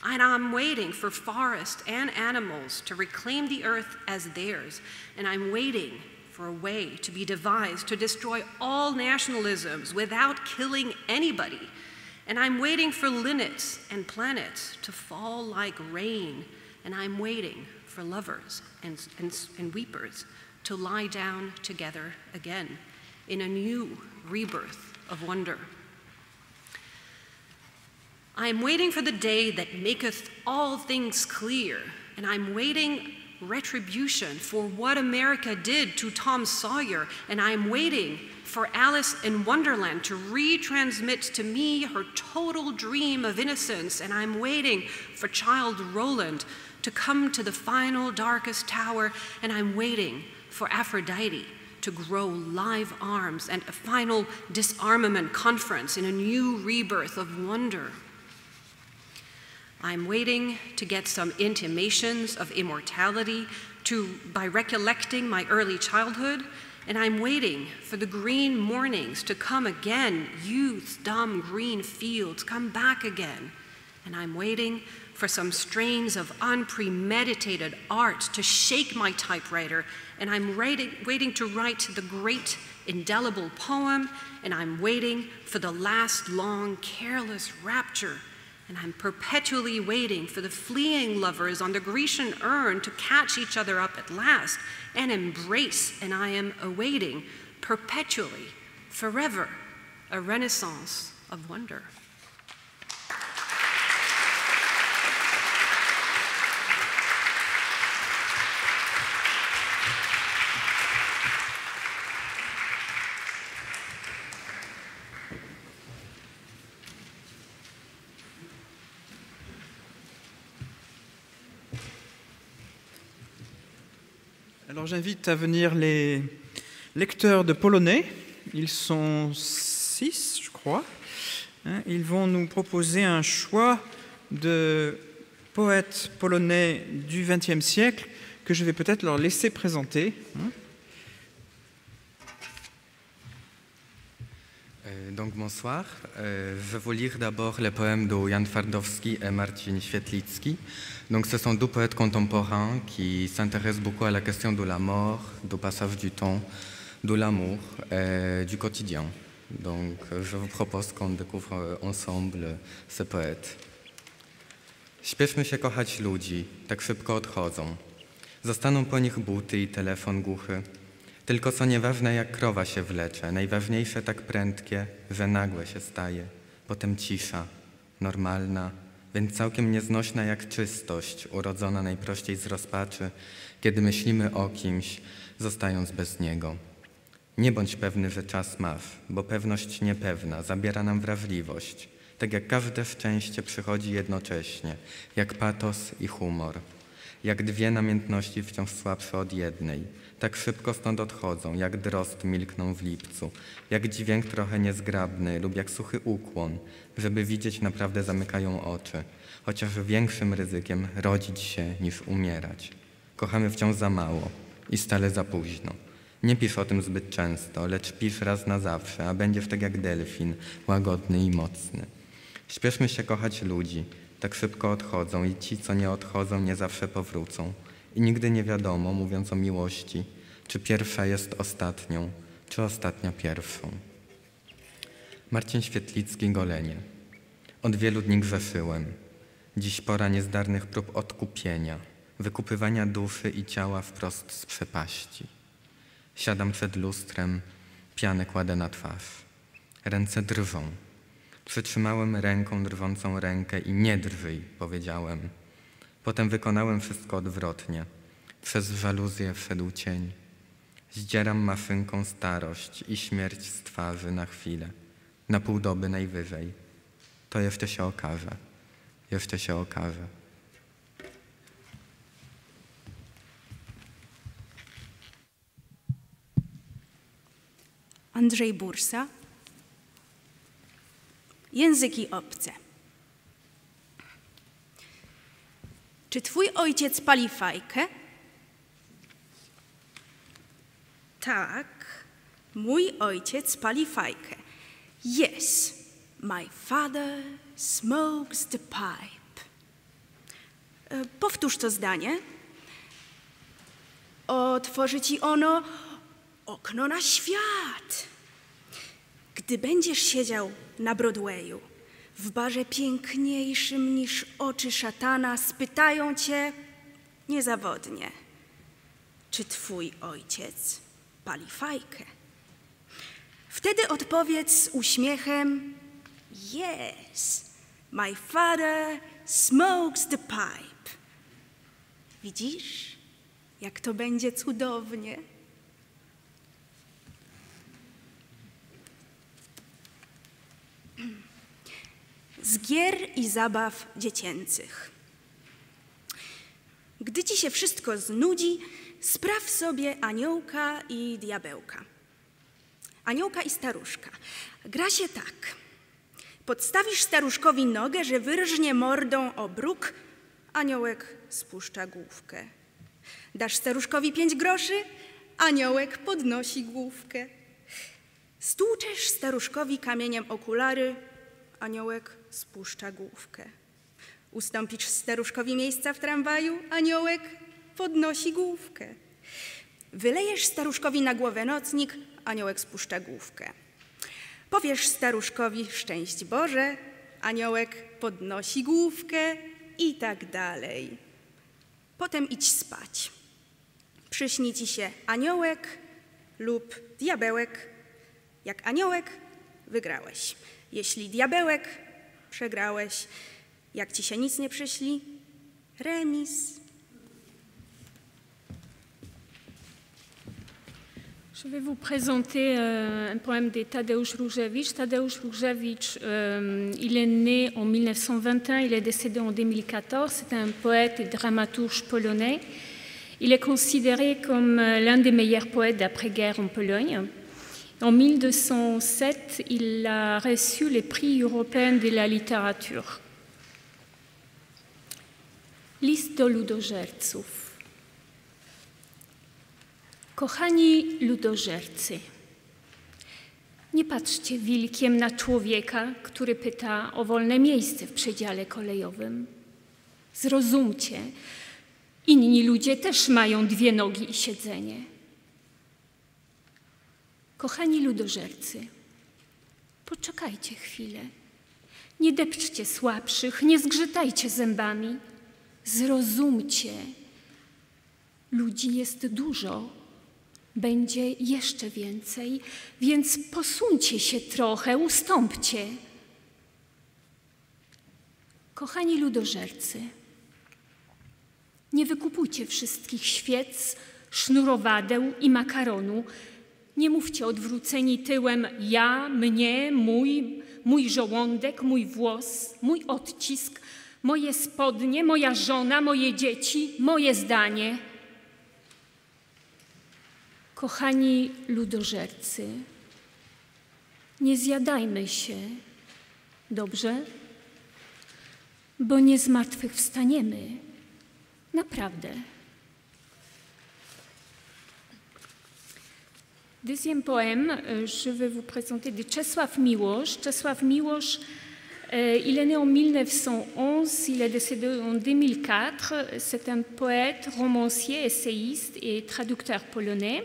And I'm waiting for forests and animals to reclaim the earth as theirs, and I'm waiting for a way to be devised to destroy all nationalisms without killing anybody. And I'm waiting for linnets and planets to fall like rain, and I'm waiting for lovers and weepers to lie down together again in a new rebirth of wonder. I am waiting for the day that maketh all things clear, and I'm waiting retribution for what America did to Tom Sawyer, and I'm waiting for Alice in Wonderland to retransmit to me her total dream of innocence, and I'm waiting for Child Roland to come to the final darkest tower, and I'm waiting for Aphrodite to grow live arms and a final disarmament conference in a new rebirth of wonder. I'm waiting to get some intimations of immortality by recollecting my early childhood, and I'm waiting for the green mornings to come again, youth's dumb green fields come back again, and I'm waiting for some strains of unpremeditated art to shake my typewriter, and I'm waiting to write the great indelible poem, and I'm waiting for the last long careless rapture. And I'm perpetually waiting for the fleeing lovers on the Grecian urn to catch each other up at last and embrace, and I am awaiting perpetually, forever, a renaissance of wonder. Alors j'invite à venir les lecteurs de polonais. Ils sont 6, je crois. Ils vont nous proposer un choix de poètes polonais du XXe siècle que je vais peut-être leur laisser présenter. Donc bonsoir, je vais vous lire d'abord les poèmes de Jan Twardowski et Marcin Świetlicki. Donc ce sont deux poètes contemporains qui s'intéressent beaucoup à la question de la mort, du passage du temps, de l'amour et du quotidien. Donc je vous propose qu'on découvre ensemble ces poètes. Śpieszmy się kochać ludzi, tak szybko odchodzą. Zostaną po nich buty i telefon głuchy. Tylko co nieważne, jak krowa się wlecze, najważniejsze tak prędkie, że nagłe się staje. Potem cisza, normalna, więc całkiem nieznośna jak czystość, urodzona najprościej z rozpaczy, kiedy myślimy o kimś, zostając bez niego. Nie bądź pewny, że czas masz, bo pewność niepewna zabiera nam wrażliwość. Tak jak każde szczęście przychodzi jednocześnie, jak patos i humor. Jak dwie namiętności wciąż słabsze od jednej. Tak szybko stąd odchodzą, jak drozd milkną w lipcu, jak dźwięk trochę niezgrabny lub jak suchy ukłon. Żeby widzieć, naprawdę zamykają oczy, chociaż większym ryzykiem rodzić się niż umierać. Kochamy wciąż za mało i stale za późno. Nie pisz o tym zbyt często, lecz pisz raz na zawsze, a będziesz tak jak delfin, łagodny i mocny. Śpieszmy się kochać ludzi, tak szybko odchodzą i ci, co nie odchodzą, nie zawsze powrócą. I nigdy nie wiadomo, mówiąc o miłości, czy pierwsza jest ostatnią, czy ostatnia pierwszą. Marcin Świetlicki, Golenie. Od wielu dni grzeszyłem. Dziś pora niezdarnych prób odkupienia, wykupywania duszy i ciała wprost z przepaści. Siadam przed lustrem, pianę kładę na twarz. Ręce drżą. Przytrzymałem ręką drżącą rękę i nie drżyj, powiedziałem. Potem wykonałem wszystko odwrotnie. Przez żaluzję wszedł cień. Zdzieram maszynką starość i śmierć z twarzy na chwilę. Na pół doby najwyżej. To jeszcze się okaże. Jeszcze się okaże. Andrzej Bursa. Języki obce. Czy twój ojciec pali fajkę? Tak, mój ojciec pali fajkę. Yes, my father smokes the pipe. Powtórz to zdanie. Otworzy ci ono okno na świat. Gdy będziesz siedział na Broadwayu, w barze piękniejszym niż oczy szatana, spytają cię niezawodnie, czy twój ojciec pali fajkę. Wtedy odpowiedz z uśmiechem, yes, my father smokes the pipe. Widzisz, jak to będzie cudownie? Z gier i zabaw dziecięcych. Gdy ci się wszystko znudzi, spraw sobie aniołka i diabełka. Aniołka i staruszka. Gra się tak. Podstawisz staruszkowi nogę, że wyrżnie mordą o bruk, aniołek spuszcza główkę. Dasz staruszkowi 5 groszy, aniołek podnosi główkę. Stłuczesz staruszkowi kamieniem okulary, aniołek spuszcza główkę. Ustąpisz staruszkowi miejsca w tramwaju, aniołek podnosi główkę. Wylejesz staruszkowi na głowę nocnik, aniołek spuszcza główkę. Powiesz staruszkowi szczęść Boże, aniołek podnosi główkę i tak dalej. Potem idź spać. Przyśni ci się aniołek lub diabełek. Jak aniołek, wygrałeś. Jeśli diabełek, przegrałeś. Jak ci się nic nie przyśni, remis. Je vais vous présenter un poème de Tadeusz Różewicz. Tadeusz Różewicz, il est né en 1921, il est décédé en 2014. C'est un poète et dramaturge polonais. Il est considéré comme l'un des meilleurs poètes d'après-guerre en Pologne. En 1207, il a reçu les prix européens de la littérature. List do ludożerców. Kochani ludożercy, nie patrzcie wilkiem na człowieka, który pyta o wolne miejsce w przedziale kolejowym. Zrozumcie, inni ludzie też mają 2 nogi i siedzenie. Kochani ludożercy, poczekajcie chwilę. Nie depczcie słabszych, nie zgrzytajcie zębami. Zrozumcie, ludzi jest dużo, będzie jeszcze więcej, więc posuńcie się trochę, ustąpcie. Kochani ludożercy, nie wykupujcie wszystkich świec, sznurowadeł i makaronu. Nie mówcie odwróceni tyłem ja, mnie, mój żołądek, mój włos, mój odcisk, moje spodnie, moja żona, moje dzieci, moje zdanie. Kochani ludożercy, nie zjadajmy się, dobrze? Bo nie zmartwychwstaniemy, naprawdę. Deuxième poème, je vais vous présenter de Czesław Miłosz. Czesław Miłosz, il est né en 1911, il est décédé en 2004. C'est un poète, romancier, essayiste et traducteur polonais.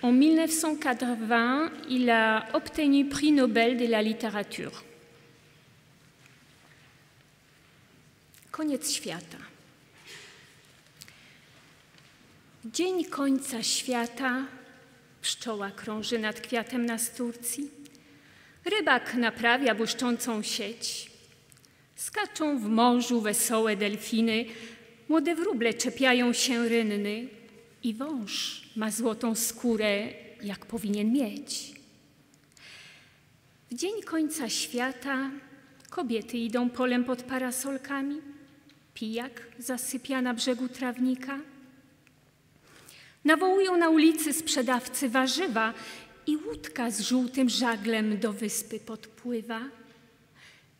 En 1980, il a obtenu prix Nobel de la littérature. Koniec świata. Dzień końca świata. Pszczoła krąży nad kwiatem nasturcji. Rybak naprawia błyszczącą sieć. Skaczą w morzu wesołe delfiny. Młode wróble czepiają się rynny. I wąż ma złotą skórę, jak powinien mieć. W dzień końca świata kobiety idą polem pod parasolkami. Pijak zasypia na brzegu trawnika. Nawołują na ulicy sprzedawcy warzywa i łódka z żółtym żaglem do wyspy podpływa.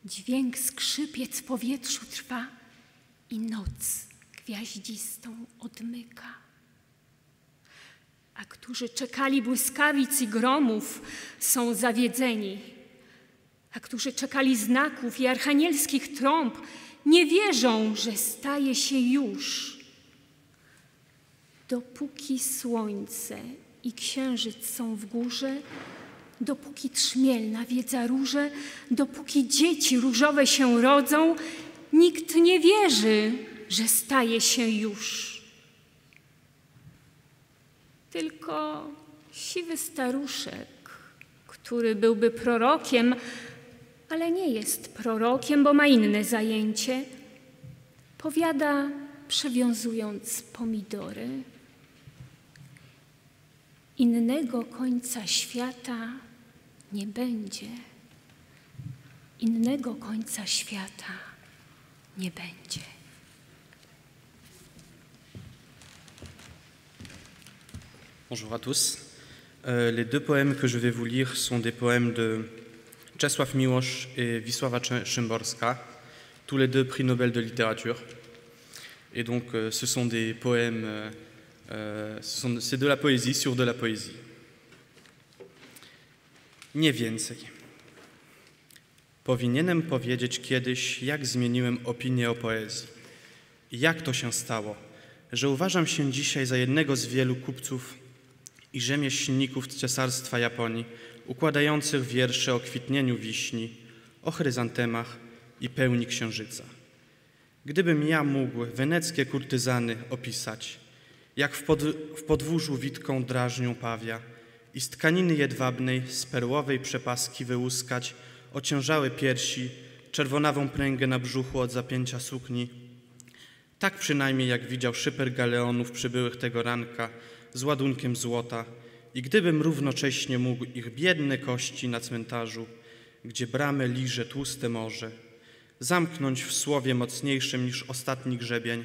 Dźwięk skrzypiec w powietrzu trwa i noc gwiaździstą odmyka. A którzy czekali błyskawic i gromów, są zawiedzeni. A którzy czekali znaków i archanielskich trąb, nie wierzą, że staje się już. Dopóki słońce i księżyc są w górze, dopóki trzmiel nawiedza róże, dopóki dzieci różowe się rodzą, nikt nie wierzy, że staje się już. Tylko siwy staruszek, który byłby prorokiem, ale nie jest prorokiem, bo ma inne zajęcie, powiada, przewiązując pomidory: innego końca świata nie będzie. Innego końca świata nie będzie. Bonjour à tous. Les 2 poèmes que je vais vous lire sont des poèmes de Czesław Miłosz et Wisława Szymborska, tous les 2 prix Nobel de littérature. Et donc ce sont des poèmes, c'est de la poésie sur de la poésie. Nie więcej. Powinienem powiedzieć kiedyś, jak zmieniłem opinię o poezji. I jak to się stało, że uważam się dzisiaj za jednego z wielu kupców i rzemieślników z Cesarstwa Japonii, układających wiersze o kwitnieniu wiśni, o chryzantemach i pełni księżyca. Gdybym ja mógł weneckie kurtyzany opisać, jak w podwórzu witką drażnią pawia i z tkaniny jedwabnej z perłowej przepaski wyłuskać ociężałe piersi, czerwonawą pręgę na brzuchu od zapięcia sukni, tak przynajmniej jak widział szyper galeonów przybyłych tego ranka z ładunkiem złota i gdybym równocześnie mógł ich biedne kości na cmentarzu, gdzie bramę liże tłuste morze, zamknąć w słowie mocniejszym niż ostatni grzebień,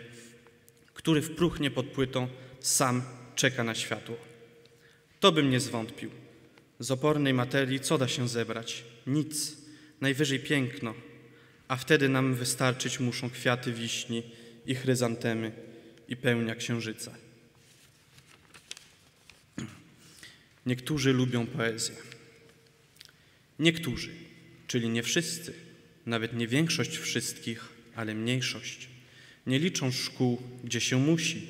który w próchnie pod płytą sam czeka na światło. To bym nie zwątpił. Z opornej materii co da się zebrać? Nic, najwyżej piękno, a wtedy nam wystarczyć muszą kwiaty wiśni i chryzantemy i pełnia księżyca. Niektórzy lubią poezję. Niektórzy, czyli nie wszyscy, nawet nie większość wszystkich, ale mniejszość, nie liczą szkół, gdzie się musi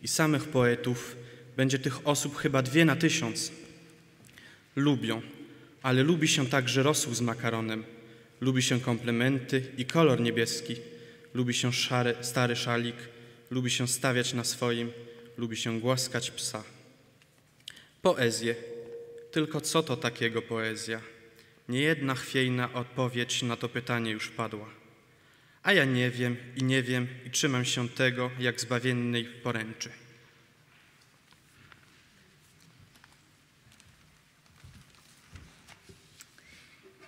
i samych poetów będzie tych osób chyba 2 na 1000. Lubią, ale lubi się także rosół z makaronem, lubi się komplementy i kolor niebieski, lubi się stary szalik, lubi się stawiać na swoim, lubi się głaskać psa. Poezję. Tylko co to takiego poezja? Niejedna chwiejna odpowiedź na to pytanie już padła. A ja nie wiem i trzymam się tego jak zbawiennej poręczy.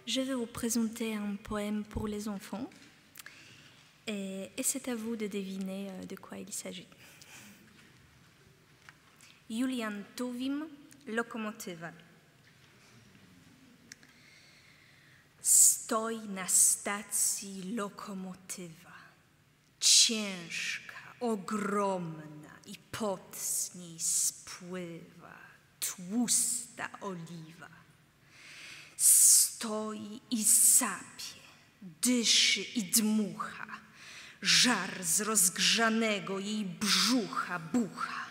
Je vais vous présenter un poème pour les enfants et c'est à vous de deviner de quoi il s'agit. Julian Tuwim, Lokomotywa. Stoi na stacji lokomotywa, ciężka, ogromna i pot z niej spływa, tłusta oliwa. Stoi i sapie, dyszy i dmucha, żar z rozgrzanego jej brzucha bucha.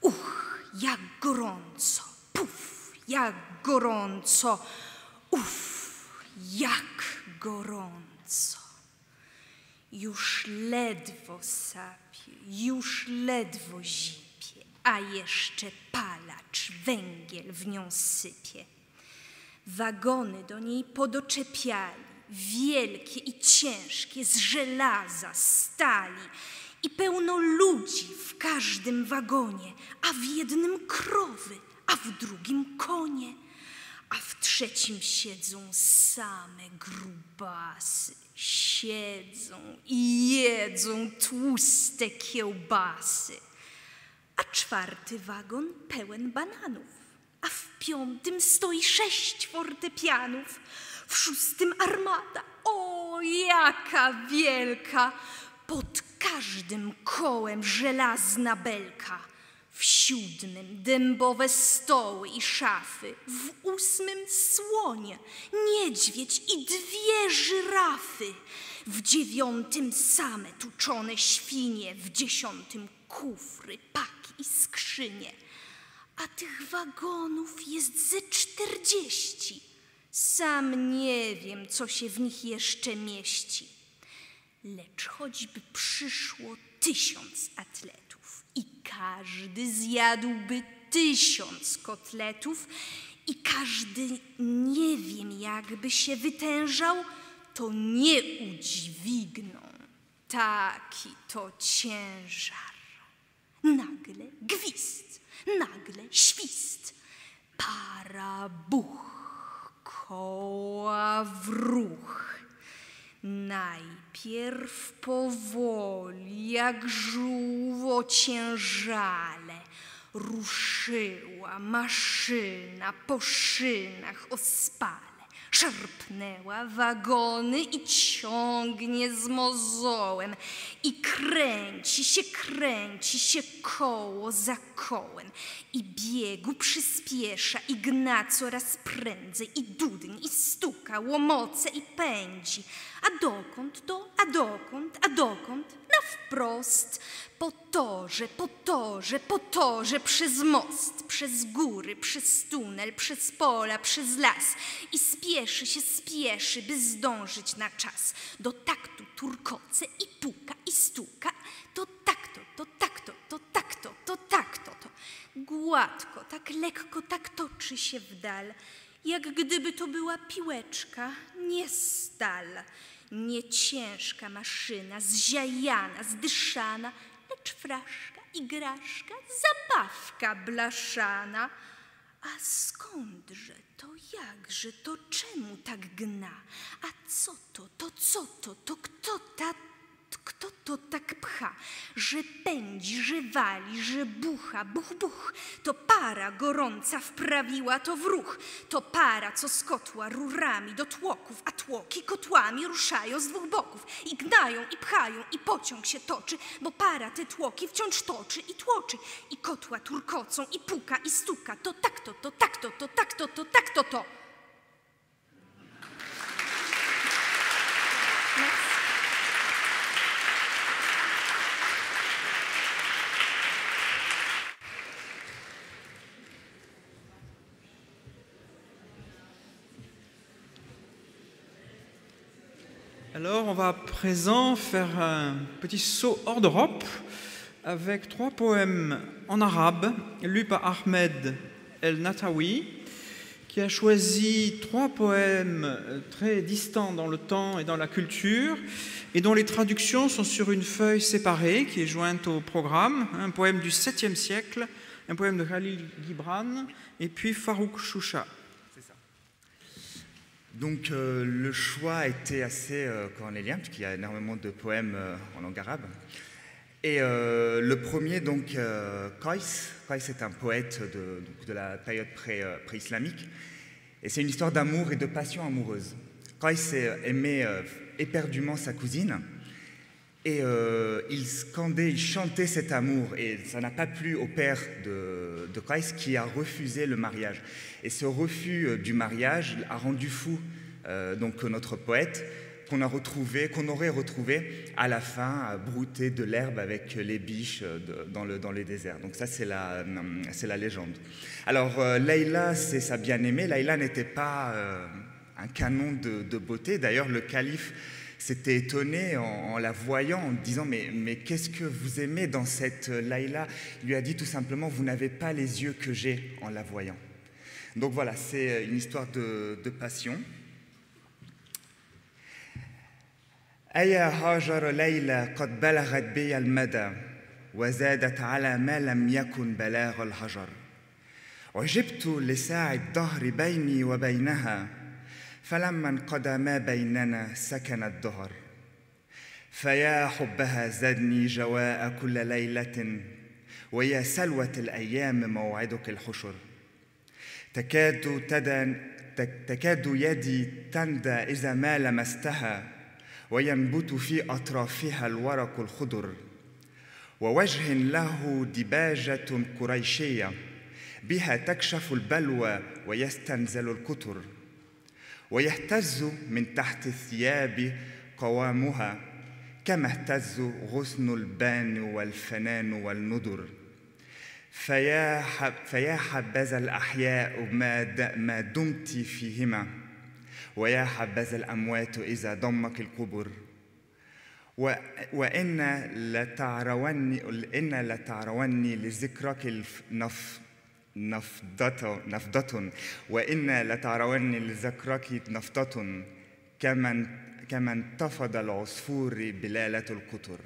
Uch, jak gorąco, puf, jak gorąco, uff, jak gorąco. Już ledwo sapie, już ledwo zipie, a jeszcze palacz węgiel w nią sypie. Wagony do niej podoczepiali, wielkie i ciężkie, z żelaza, stali i pełno ludzi w każdym wagonie, a w jednym krowy, a w drugim konie, a w trzecim siedzą same grubasy. Siedzą i jedzą tłuste kiełbasy, a 4. wagon pełen bananów, a w 5. stoi 6 fortepianów, w 6. armata, o jaka wielka, pod każdym kołem żelazna belka, w 7. dębowe stoły i szafy, w 8. słonie, niedźwiedź i 2 żyrafy, w 9. same tuczone świnie, w 10. kufry, paki i skrzynie. A tych wagonów jest ze 40. Sam nie wiem, co się w nich jeszcze mieści. Lecz choćby przyszło 1000 atletów i każdy zjadłby 1000 kotletów i każdy nie wiem, jakby się wytężał, to nie udźwigną. Taki to ciężar. Nagle gwizd, nagle świst, para buch, koła w ruch. Najpierw powoli, jak żółw ociężale, ruszyła maszyna po szynach ospale. Szarpnęła wagony i ciągnie z mozołem i kręci się koło za kołem i biegu przyspiesza i gna coraz prędzej i dudni i stuka, łomoce i pędzi. A dokąd to? A dokąd? A dokąd? Na wprost. Po torze, przez most, przez góry, przez tunel, przez pola, przez las i spieszy, by zdążyć na czas. Do taktu turkoce i puka i stuka, to takto, to takto, to takto, to takto, to. Gładko, tak lekko, tak toczy się w dal, jak gdyby to była piłeczka, nie stal. Nie ciężka maszyna, zziajana, zdyszana, lecz fraszka, igraszka, zabawka blaszana. A skądże to, jakże to, czemu tak gna? A co to, to co to, to kto ta Kto to tak pcha, że pędzi, że wali, że bucha, buch, buch. To para gorąca wprawiła to w ruch. To para, co z kotła rurami do tłoków, a tłoki kotłami ruszają z dwóch boków. I gnają, i pchają, i pociąg się toczy, bo para te tłoki wciąż toczy i tłoczy. I kotła turkocą, i puka, i stuka. To tak to, to tak to, to tak to, to tak to, to. Alors, on va à présent faire un petit saut hors d'Europe avec 3 poèmes en arabe lus par Ahmed El Natawi, qui a choisi 3 poèmes très distants dans le temps et dans la culture et dont les traductions sont sur une feuille séparée qui est jointe au programme. Un poème du 7e siècle, un poème de Khalil Gibran et puis Farouk Choucha. Donc le choix a été assez cornélien, puisqu'il y a énormément de poèmes en langue arabe. Et le premier, donc, Qais est un poète de la période pré-islamique. Et c'est une histoire d'amour et de passion amoureuse. Qais aimait éperdument sa cousine. Et il scandait, il chantait cet amour. Et ça n'a pas plu au père de Qais, qui a refusé le mariage. Et ce refus du mariage a rendu fou donc notre poète, qu'on aurait retrouvé à la fin à brouter de l'herbe avec les biches dans les déserts. Donc ça, c'est la légende. Alors Layla, c'est sa bien-aimée. Layla n'était pas un canon de beauté. D'ailleurs, le calife s'était étonné en la voyant, en disant mais qu'est-ce que vous aimez dans cette Layla? Il lui a dit tout simplement, vous n'avez pas les yeux que j'ai en la voyant. Donc voilà, c'est une histoire de passion. أيا هاجر ليلى قد بلغت بي المدى وزادت على ما لم يكن بلاغ الهجر عجبت لساع الدهر بيني وبينها فلما انقضى ما بيننا سكن الدهر فيا حبها زادني جواء كل ليلة ويا سلوة الأيام موعدك الحشر تكاد يدي تندى إذا ما لمستها وينبت في أطرافها الورق الخضر ووجه له دباجة قريشية بها تكشف البلوى ويستنزل الكتر ويهتز من تحت الثياب قوامها كما اهتز غصن البان والفنان والندر فيا حبذا الأحياء ما دمت فيهما ويا حبذا الأموات إذا ضمك القبر وإن لتعروني لذكرك نفضة وإن لتعروني لذكرك نفضة كما انتفض العصفور بلالة القطر.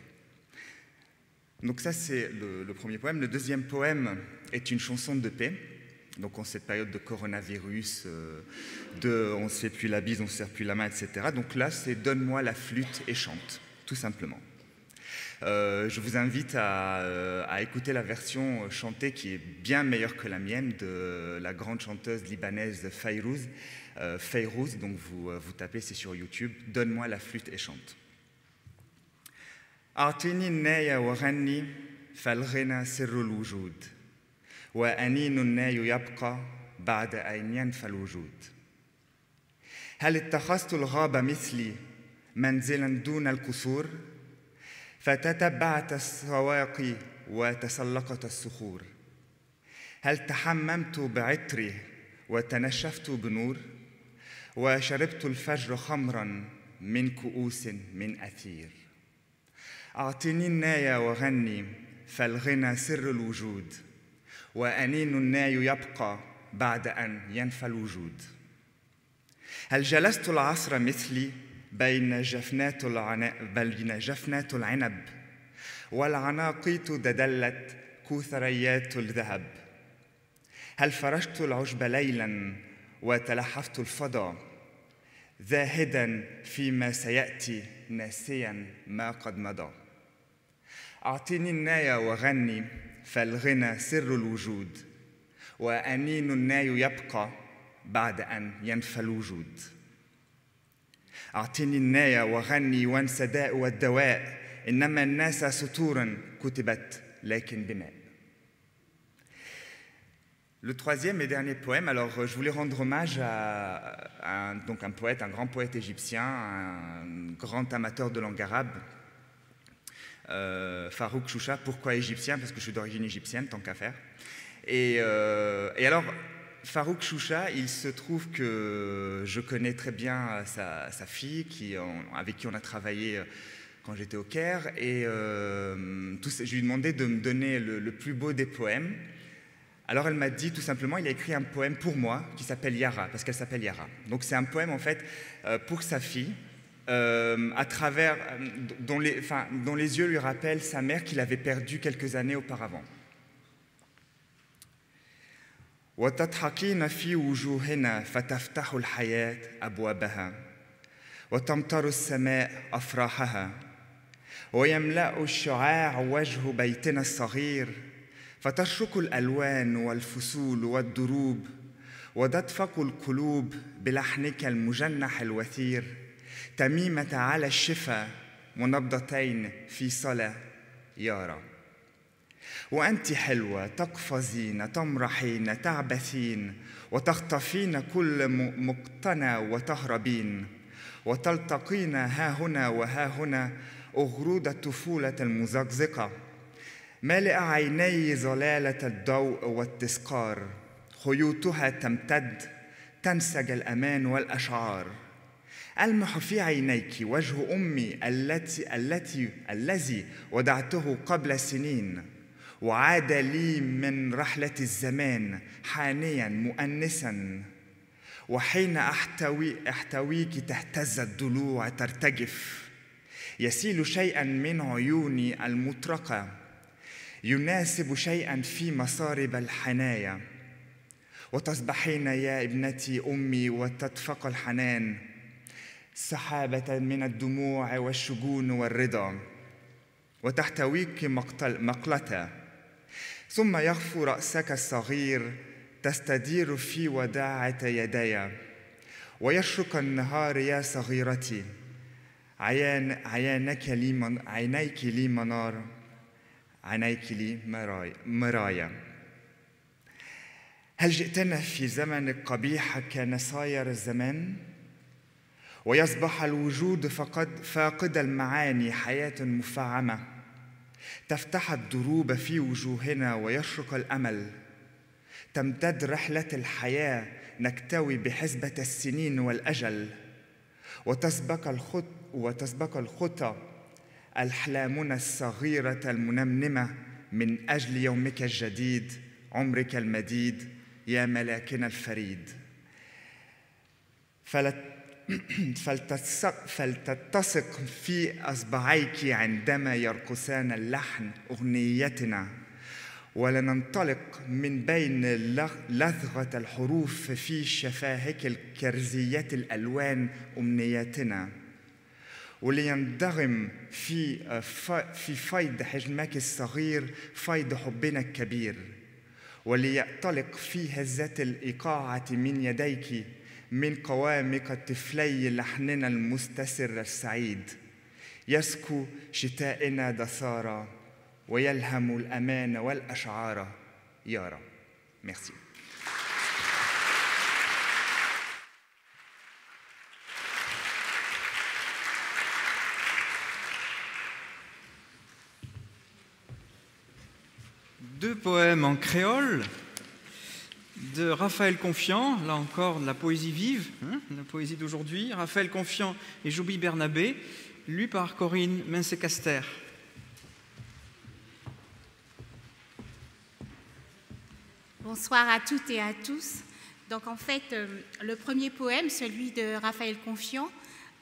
Donc ça c'est le premier poème. Le deuxième poème est une chanson de paix. Donc en cette période de coronavirus, on ne se fait plus la bise, on ne se serre plus la main, etc. Donc là, c'est « Donne-moi la flûte et chante », tout simplement. Je vous invite à écouter la version chantée qui est bien meilleure que la mienne de la grande chanteuse libanaise Fayrouz. Donc vous tapez, c'est sur YouTube, « Donne-moi la flûte et chante ». أعطيني الناي وغني فالغنى سر الوجود وأنين الناي يبقى بعد أن ينفى الوجود هل اتخذت الغاب مثلي منزلا دون القصور فتتبعت السواقي وتسلقت الصخور هل تحممت بعطري وتنشفت بنور وشربت الفجر خمرا من كؤوس من أثير أعطني الناي وغني فالغنى سر الوجود وأنين الناي يبقى بعد أن ينفى الوجود هل جلست العصر مثلي بين جفنات العنب والعناقيط ددلت كوثريات الذهب هل فرشت العشب ليلا وتلحفت الفضا زاهدا فيما سيأتي ناسيا ما قد مضى. أعطيني الناي وغني فالغنى سر الوجود وأنين الناي يبقى بعد أن ينفى الوجود. أعطيني الناي وغني وانسى داء والدواء إنما الناس سطورا كتبت لكن بماء. Le troisième et dernier poème, alors je voulais rendre hommage à un poète, un grand poète égyptien, un grand amateur de langue arabe, Farouk Choucha. Pourquoi égyptien? Parce que je suis d'origine égyptienne, tant qu'à faire. Et alors, Farouk Choucha, il se trouve que je connais très bien sa fille, avec qui on a travaillé quand j'étais au Caire, et je lui ai demandé de me donner le plus beau des poèmes. Alors elle m'a dit tout simplement, il a écrit un poème pour moi qui s'appelle Yara, parce qu'elle s'appelle Yara. Donc c'est un poème en fait pour sa fille, à travers, dont les yeux lui rappellent sa mère qu'il avait perdue quelques années auparavant. وتضحكين في وجوهنا فتفتح الحياة أبوابها وتمطر السماء أفراحها ويملأ الشعاع وجه بيتنا الصغير فتشرق الألوان والفصول والدروب وتدفق القلوب بلحنك المجنح الوثير تميمة على الشفا ونبضتين في صلاة يارا. وأنت حلوة تقفزين تمرحين تعبثين وتخطفين كل مقتنى وتهربين وتلتقين ها هنا وها هنا أغرود الطفولة المزقزقة مالئ عيني ظلالة الضوء والتذكار خيوطها تمتد تنسج الأمان والأشعار ألمح في عينيك وجه أمي الذي ودعته قبل سنين وعاد لي من رحلة الزمان حانيا مؤنسا وحين أحتويك تهتز الضلوع ترتجف يسيل شيئا من عيوني المطرقة يناسب شيئا في مصارب الحنايا وتصبحين يا ابنتي أمي وتدفق الحنان سحابة من الدموع والشجون والرضا وتحتويك مقلة ثم يخفو رأسك الصغير تستدير في وداعة يدي ويشرق النهار يا صغيرتي عينيك لي منار عينيك لي مرايا. هل جئتنا في زمن قبيح كنصاير الزمان ويصبح الوجود فاقد المعاني حياة مفعمة تفتح الدروب في وجوهنا ويشرق الأمل تمتد رحلة الحياة نكتوي بحسبة السنين والأجل وتسبق الخطى أحلامنا الصغيرة المنمنمة من أجل يومك الجديد عمرك المديد يا ملاكنا الفريد فلتتسق في أصبعيك عندما يرقصان اللحن أغنيتنا ولننطلق من بين لثغة الحروف في شفاهك الكرزية الألوان أمنياتنا ولينضغم في فيض حجمك الصغير فيض حبنا الكبير وليأتلق في هزة الإيقاعة من يديك من قوامك الطفلي لحننا المستسر السعيد يسكو شتائنا دثارا ويلهم الأمان والأشعار يارا. Merci. Deux poèmes en créole de Raphaël Confiant, là encore de la poésie vive, la poésie d'aujourd'hui. Raphaël Confiant et Joubi Bernabé, lus par Corinne Mensecaster. Bonsoir à toutes et à tous. Donc en fait, le premier poème, celui de Raphaël Confiant,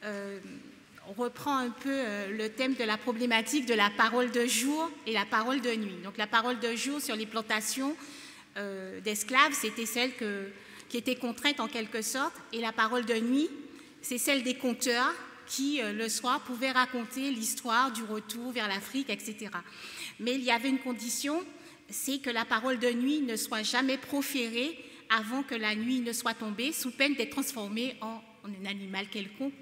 on reprend un peu le thème de la problématique de la parole de jour et la parole de nuit. Donc la parole de jour sur les plantations d'esclaves, c'était celle qui était contrainte en quelque sorte, et la parole de nuit, c'est celle des conteurs qui, le soir, pouvaient raconter l'histoire du retour vers l'Afrique, etc. Mais il y avait une condition, c'est que la parole de nuit ne soit jamais proférée avant que la nuit ne soit tombée, sous peine d'être transformée en un animal quelconque.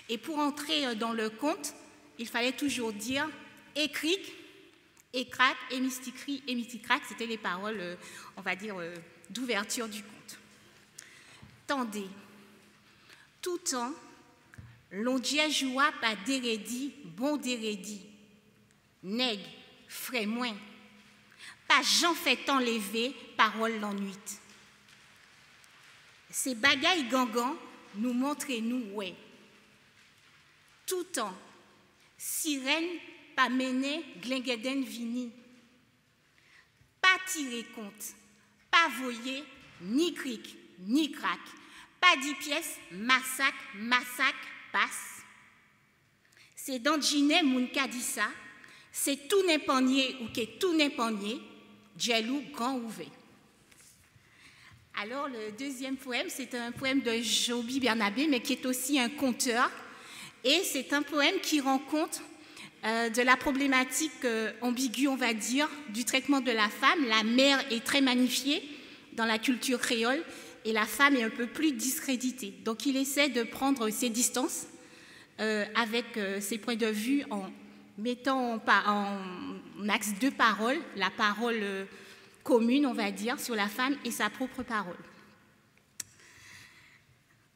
Et pour entrer dans le conte, il fallait toujours dire « écric », « écrac » et « mysticri » et « mysticrac », c'était les paroles, on va dire, d'ouverture du conte. Tendez, tout temps, l'on dit joie pas dérédi, bon dérédi, nègre, frais moins, pas j'en fait enlever, parole l'ennui. Ces bagailles gangans nous montrez-nous, ouais. Tout temps, sirène, pas mené, glingeden vini, pas tirer compte, pas voyer, ni cric, ni crac, pas 10 pièces, massacre, passe. C'est dans Ginet Mounka dit ça, c'est tout n'impornier ou que tout n'impornier, djelou grand ouvert. Alors le deuxième poème, c'est un poème de Joby Bernabé, mais qui est aussi un conteur, et c'est un poème qui rend compte de la problématique ambiguë, on va dire, du traitement de la femme. La mère est très magnifiée dans la culture créole et la femme est un peu plus discréditée. Donc il essaie de prendre ses distances avec ses points de vue en mettant en axe deux paroles, la parole commune, on va dire, sur la femme et sa propre parole.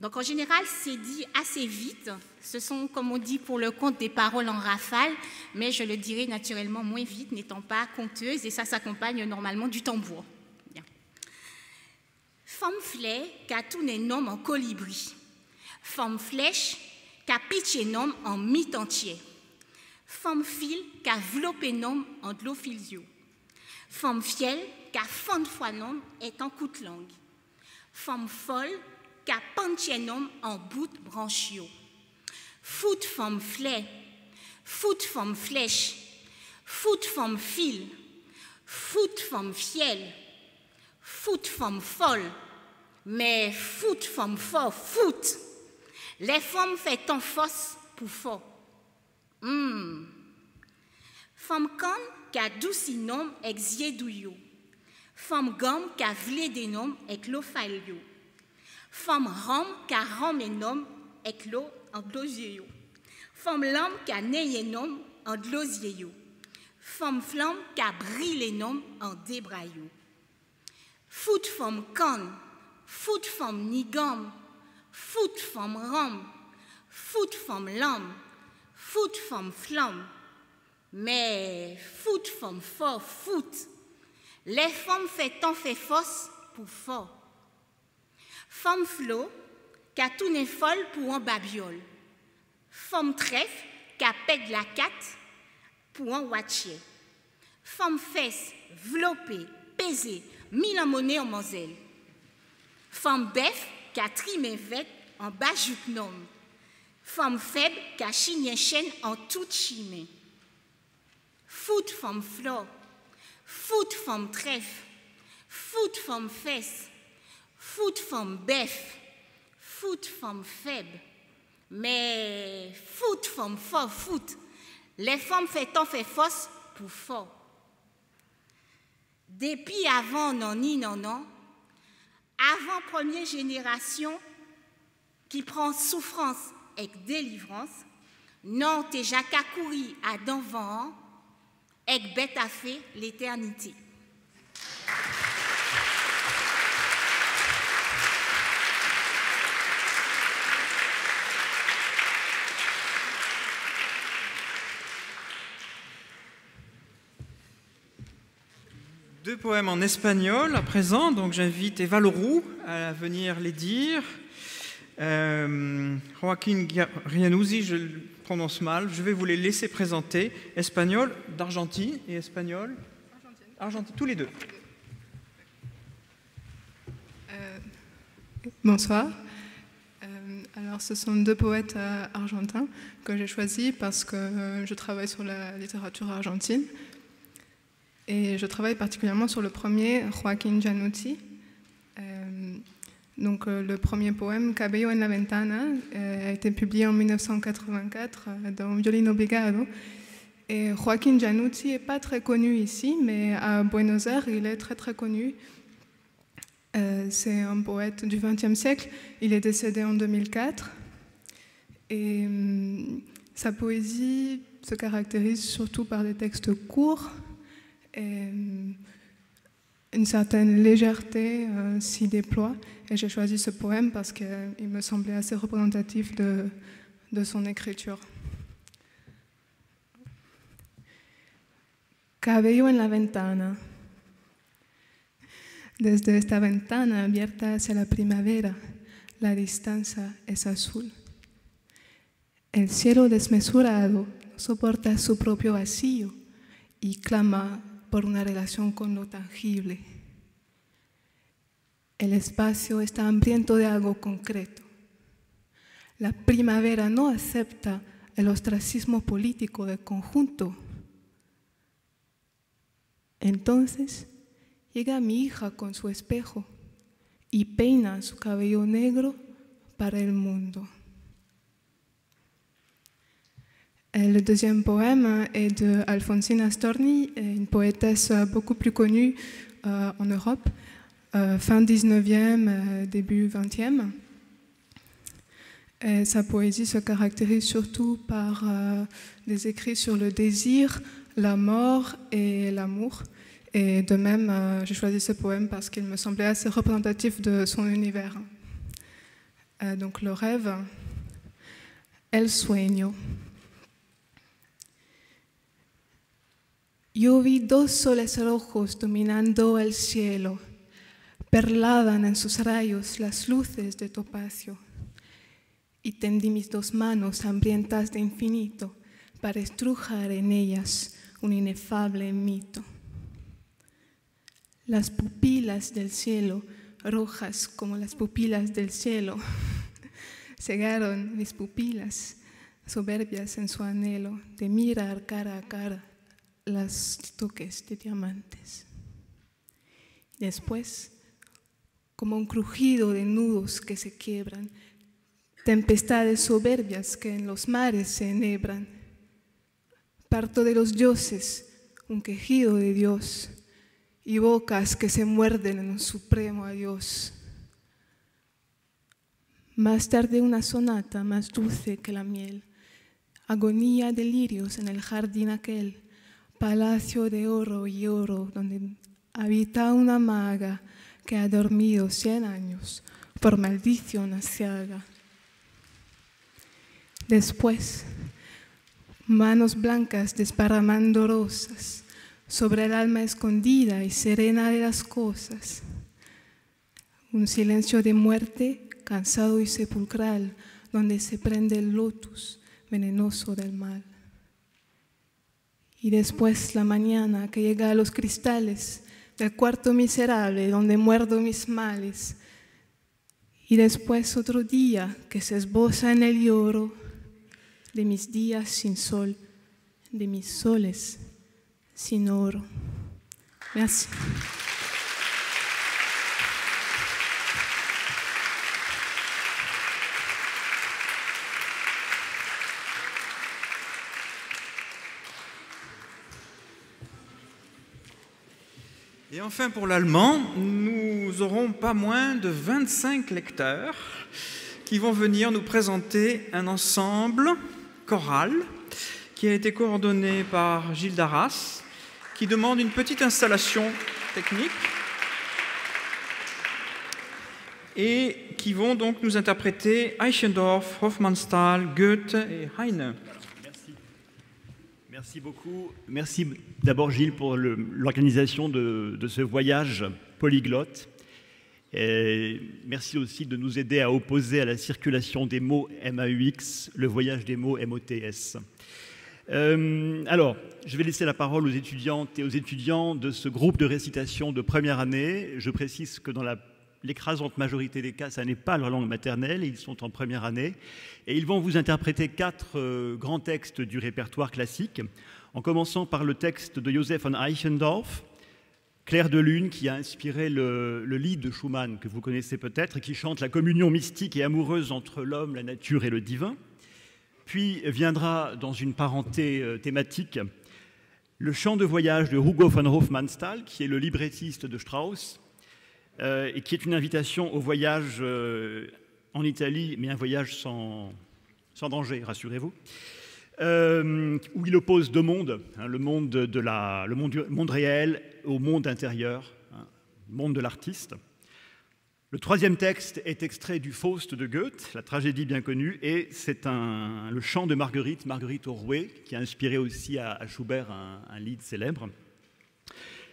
Donc en général, c'est dit assez vite. Ce sont, comme on dit pour le conte, des paroles en rafale, mais je le dirai naturellement moins vite, n'étant pas conteuse, et ça s'accompagne normalement du tambour. Bien. Femme flèche, qu'a tout les noms en colibri. Femme flèche, qu'a pitché nom en mythe entier. Femme fil, qu'a vlopé nom en glofilio. Femme fiel, qu'a fond fois nom est en coup de langue. Femme folle, qu'a panchenom en bout branchio. Foot femme flè, foot femme flèche, foot femme fil, foot femme fiel, foot femme folle, mais foot femme fort, foot. Les femmes fait en force pour fort. Femme can qu'a douci nom exie douyo. Femme gomme qu'a vlé des noms avec l'ofalio. Femme ram qu'a ram et nom avec l'eau en glosieyo. Femme lampe qu'a neye nom en glosieyo. Femme flamme qu'a brille les noms en débrayo. Foot femme can, foot femme nigam, foot femme ram, foot femme lampe, foot femme flamme. Mais foot femme fort, foot. Les femmes fait force pour fort. Femme flot, qu'a tourné folle pour un babiole. Femme trèfle, qu'a pète la catte pour un watchier. Femme fesse, vlopée, pesée, mille en monnaie en moselle. Femme bœuf, qu'a trimé vête en bas jucnom. Femme faible, qu'a chigné chaîne en toute chimée. Foot femme flot, foot femme trèfle, foot femme fesse. Foot femme bœuf, foot femme faible, mais foot femme fort, foot. Les femmes fait force pour fort. Depuis avant non, avant première génération qui prend souffrance et délivrance, non t'es Jacques à courir à d'envant et bête à fait l'éternité. Deux poèmes en espagnol à présent, donc j'invite Eva Leroux à venir les dire. Joaquín Rianuzzi, je le prononce mal, je vais vous les laisser présenter. Espagnol d'Argentine et espagnol Argentine, tous les deux. Bonsoir. Alors, ce sont deux poètes argentins que j'ai choisis parce que je travaille sur la littérature argentine. Et je travaille particulièrement sur le premier, Joaquín Giannucci. Donc, le premier poème, Cabello en la Ventana, a été publié en 1984 dans Violino Brigado. Et Joaquín Januzzi n'est pas très connu ici, mais à Buenos Aires, il est très très connu. C'est un poète du XXe siècle. Il est décédé en 2004. Et sa poésie se caractérise surtout par des textes courts et une certaine légèreté s'y déploie. Et j'ai choisi ce poème parce qu'il me semblait assez représentatif de son écriture. Cabello en la ventana. Desde esta ventana abierta hacia la primavera, la distancia es azul. El cielo desmesurado soporta su propio vacío y clama por una relación con lo tangible. El espacio está hambriento de algo concreto. La primavera no acepta el ostracismo político del conjunto. Entonces llega mi hija con su espejo y peina su cabello negro para el mundo. Le deuxième poème est de Alfonsina Storni, une poétesse beaucoup plus connue en Europe, fin 19e, début 20e. Et sa poésie se caractérise surtout par des écrits sur le désir, la mort et l'amour. Et de même, j'ai choisi ce poème parce qu'il me semblait assez représentatif de son univers. Donc le rêve, El sueño. Yo vi dos soles rojos dominando el cielo, perlaban en sus rayos las luces de topacio, y tendí mis dos manos hambrientas de infinito para estrujar en ellas un inefable mito. Las pupilas del cielo, rojas como las pupilas del cielo, cegaron mis pupilas, soberbias en su anhelo de mirar cara a cara las toques de diamantes. Después, como un crujido de nudos que se quiebran, tempestades soberbias que en los mares se enhebran, parto de los dioses, un quejido de Dios, y bocas que se muerden en un supremo adiós. Más tarde una sonata más dulce que la miel, agonía de lirios en el jardín aquel, palacio de oro y oro donde habita una maga que ha dormido 100 años por maldición aciaga. Después, manos blancas desparramando rosas sobre el alma escondida y serena de las cosas. Un silencio de muerte, cansado y sepulcral, donde se prende el lotus venenoso del mal. Y después la mañana que llega a los cristales del cuarto miserable donde muerdo mis males. Y después otro día que se esboza en el lloro de mis días sin sol, de mis soles sin oro. Merci. Et enfin, pour l'allemand, nous aurons pas moins de 25 lecteurs qui vont venir nous présenter un ensemble choral qui a été coordonné par Gilles Darras, qui demande une petite installation technique et qui vont donc nous interpréter Eichendorff, Hofmannsthal, Goethe et Heine. Merci beaucoup. Merci d'abord Gilles pour l'organisation de ce voyage polyglotte. Et merci aussi de nous aider à opposer à la circulation des mots MAUX, le voyage des mots MOTS. Alors, je vais laisser la parole aux étudiantes et aux étudiants de ce groupe de récitation de première année. Je précise que dans l'écrasante majorité des cas, ça n'est pas leur langue maternelle, ils sont en première année. Et ils vont vous interpréter 4 grands textes du répertoire classique, en commençant par le texte de Joseph von Eichendorff, Clair de Lune, qui a inspiré le Lied de Schumann, que vous connaissez peut-être, et qui chante la communion mystique et amoureuse entre l'homme, la nature et le divin. Puis viendra, dans une parenté thématique, le chant de voyage de Hugo von Hofmannsthal, qui est le librettiste de Strauss, et qui est une invitation au voyage en Italie, mais un voyage sans danger, rassurez-vous, où il oppose deux mondes, hein, le monde réel au monde intérieur, hein, le monde de l'artiste. Le troisième texte est extrait du Faust de Goethe, la tragédie bien connue, et c'est le chant de Marguerite au rouet, qui a inspiré aussi à Schubert un lied célèbre,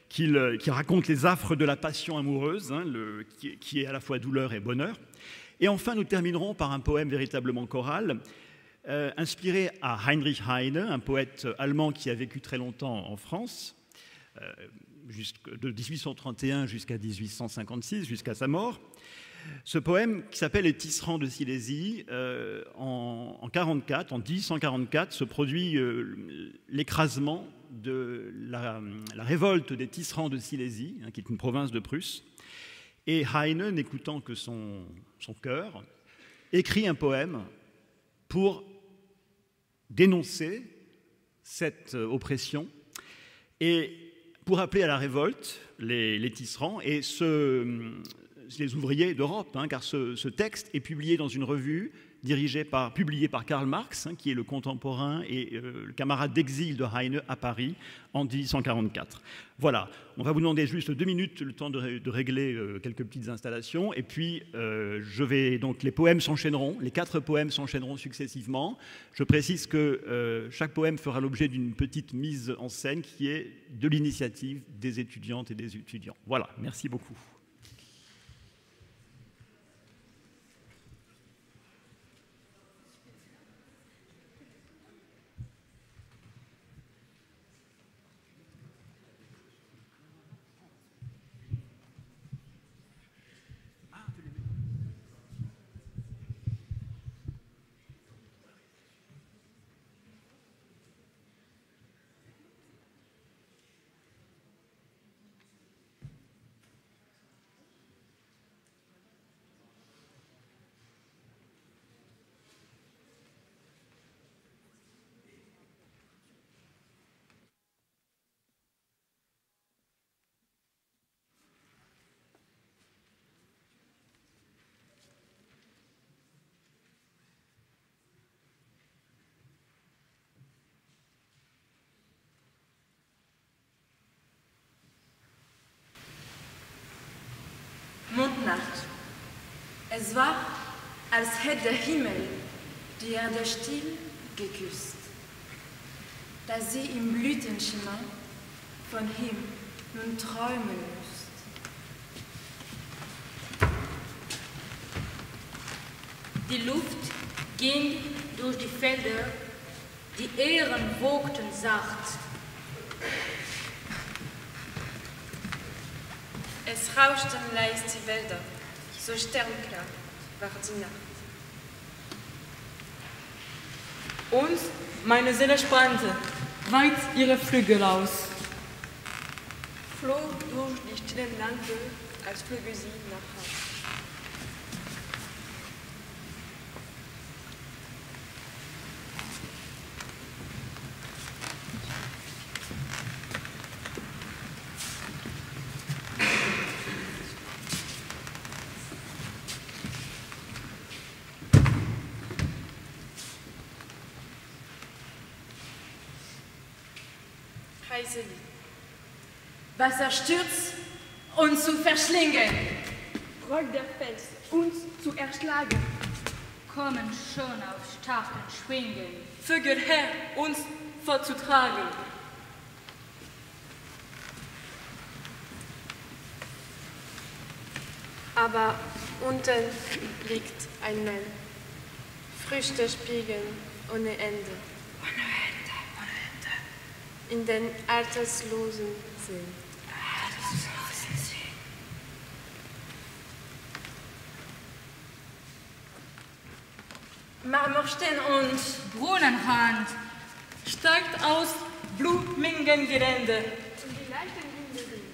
qui raconte les affres de la passion amoureuse, hein, qui est à la fois douleur et bonheur. Et enfin, nous terminerons par un poème véritablement choral, inspiré à Heinrich Heine, un poète allemand qui a vécu très longtemps en France, de 1831 jusqu'à 1856, jusqu'à sa mort. Ce poème, qui s'appelle « Les tisserands de Silésie », en 1844, se produit l'écrasement de la révolte des tisserands de Silésie, hein, qui est une province de Prusse. Et Heine, n'écoutant que son cœur, écrit un poème pour dénoncer cette oppression et pour appeler à la révolte les tisserands et les ouvriers d'Europe, hein, car ce texte est publié dans une revue publiée par Karl Marx, hein, qui est le contemporain et le camarade d'exil de Heine à Paris en 1844. Voilà, on va vous demander juste 2 minutes, le temps de régler quelques petites installations, et puis donc les poèmes s'enchaîneront, les 4 poèmes s'enchaîneront successivement. Je précise que chaque poème fera l'objet d'une petite mise en scène qui est de l'initiative des étudiantes et des étudiants. Voilà, merci beaucoup. Mondnacht. Es war, als hätte der Himmel die Erde still geküsst, da sie im Blütenschimmer von ihm nun träumen müsst. Die Luft ging durch die Felder, die Ähren wogten sacht. Es rauschten leis die Wälder, so sternklar war die Nacht. Und meine Seele spannte weit ihre Flügel aus. Flog durch die stillen Lande, als flöge sie nach Haus. Wasser stürzt, uns zu verschlingen. Rollt der Fels, uns zu erschlagen. Kommen schon auf starken Schwingen. Vögel her, uns fortzutragen. Aber unten liegt ein Mann. Früchte spiegeln ohne Ende. In den alterslosen Sinn. Marmorstein und Brunnenrand steigt aus blumigem Gelände. Und die leichten Winde sind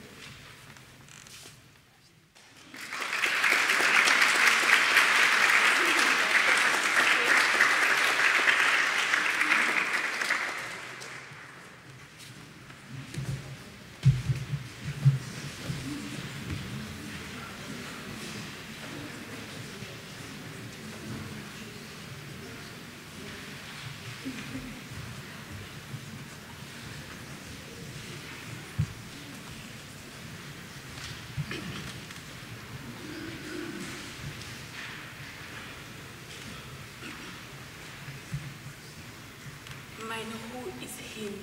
Meine Ruhe ist hin.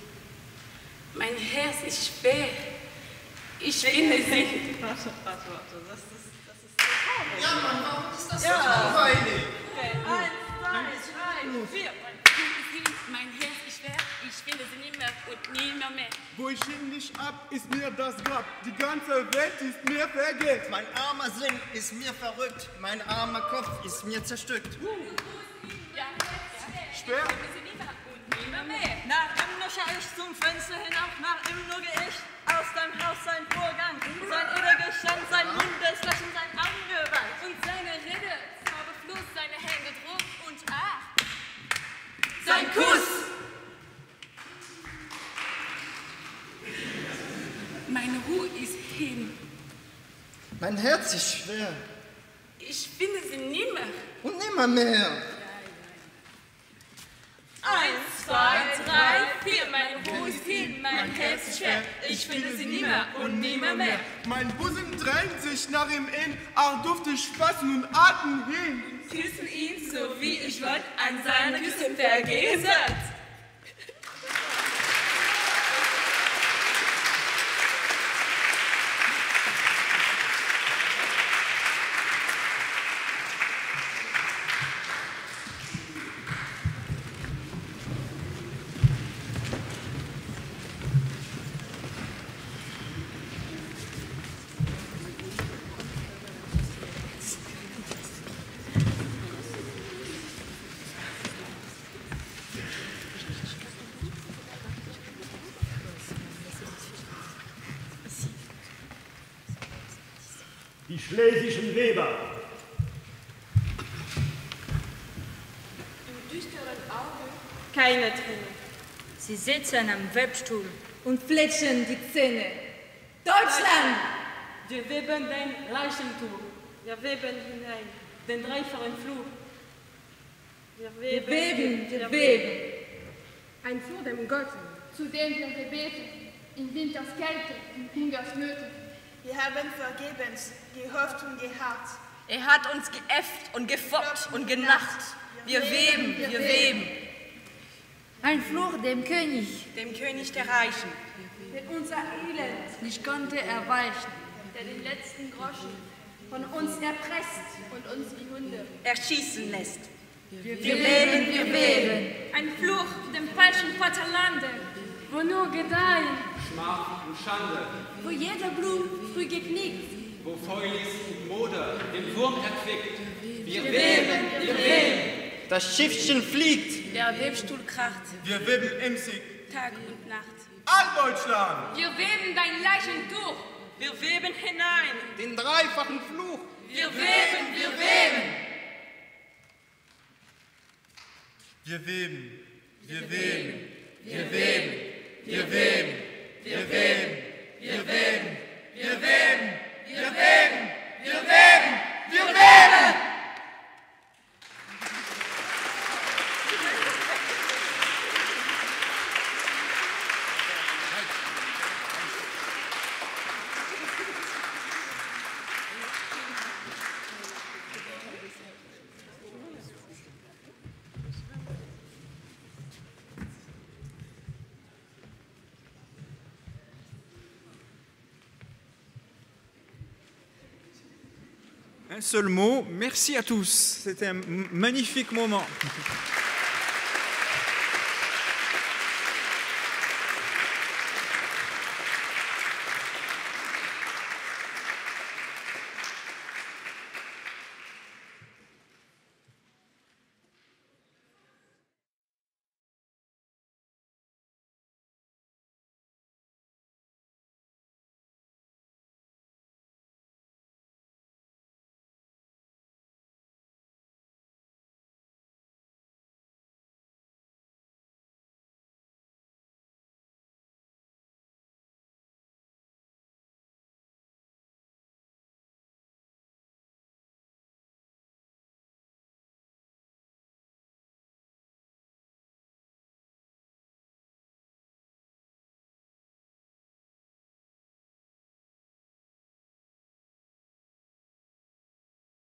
Mein Herz ist schwer. Ich finde sie. Warte, das ist so traurig. Ja, Mann, warum ist das so Ja. traurig? Okay, 1, 2, 3, 4. Mein Herz ist schwer. Ich finde sie nie mehr und nie mehr. Wo ich hin nicht ab, ist mir das Grab. Die ganze Welt ist mir vergeht. Mein armer Sinn ist mir verrückt. Mein armer Kopf ist mir zerstückt. Schwer. Nach ihm nur schau ich zum Fenster hinauf, nach ihm nur geh ich aus deinem Haus, sein Vorgang, sein Irrgestand, sein Mundeslächeln, sein Augengeweih. Und seine Rede, Zauberfluss, seine Hände Druck und ach, Sein Kuss! meine Ruhe ist hin. Mein Herz ist schwer. Ich finde sie nie mehr. Und nimmer mehr. 1, 2, 3, 4, meine Ruhe ist hin, mein Herz ist schwer. Ich finde sie nie mehr und nie mehr. Mein Busen drängt sich nach ihm in, ach durfte Spassen und Atem hin. Küssen ihn, so wie ich wollte, an seine Küsse vergeset. Die schlesischen Weber. Im düsteren Auge Keine Träne. Sie sitzen am Webstuhl Und flitschen die Zähne. Deutschland! Wir weben dein Leichentuch. Wir weben hinein den dreifachen Fluch. Wir weben. Ein Flur dem Gott, zu dem wir gebeten, in Winters Kälte, in Hungersnöten. Wir haben vergebens gehofft und geharrt. Er hat uns geäfft und gefoppt und genacht. Wir weben. Ein Fluch dem König der Reichen, Den unser Elend, nicht konnte erweichen. der den letzten Groschen von uns erpresst und uns wie Hunde erschießen lässt. Wir weben. Ein Fluch dem falschen Vaterlande, wo nur gedeihen, Schmach und Schande, wo jeder Blut früh geknickt. wo Fäulis und Mode den Wurm erquickt. Wir weben. Das Schiffchen fliegt. Der Webstuhl kracht, Wir weben emsig. Tag und Nacht. Alldeutschland. Wir weben dein Leichentuch, Wir weben hinein. Den dreifachen Fluch. wir weben. Wir weben. Wir weben. Wir weben. Wir weben. Wir weben. Wir weben. Wir weben. Wir weben. Wir weben. Wir weben. Un seul mot, merci à tous. C'était un magnifique moment.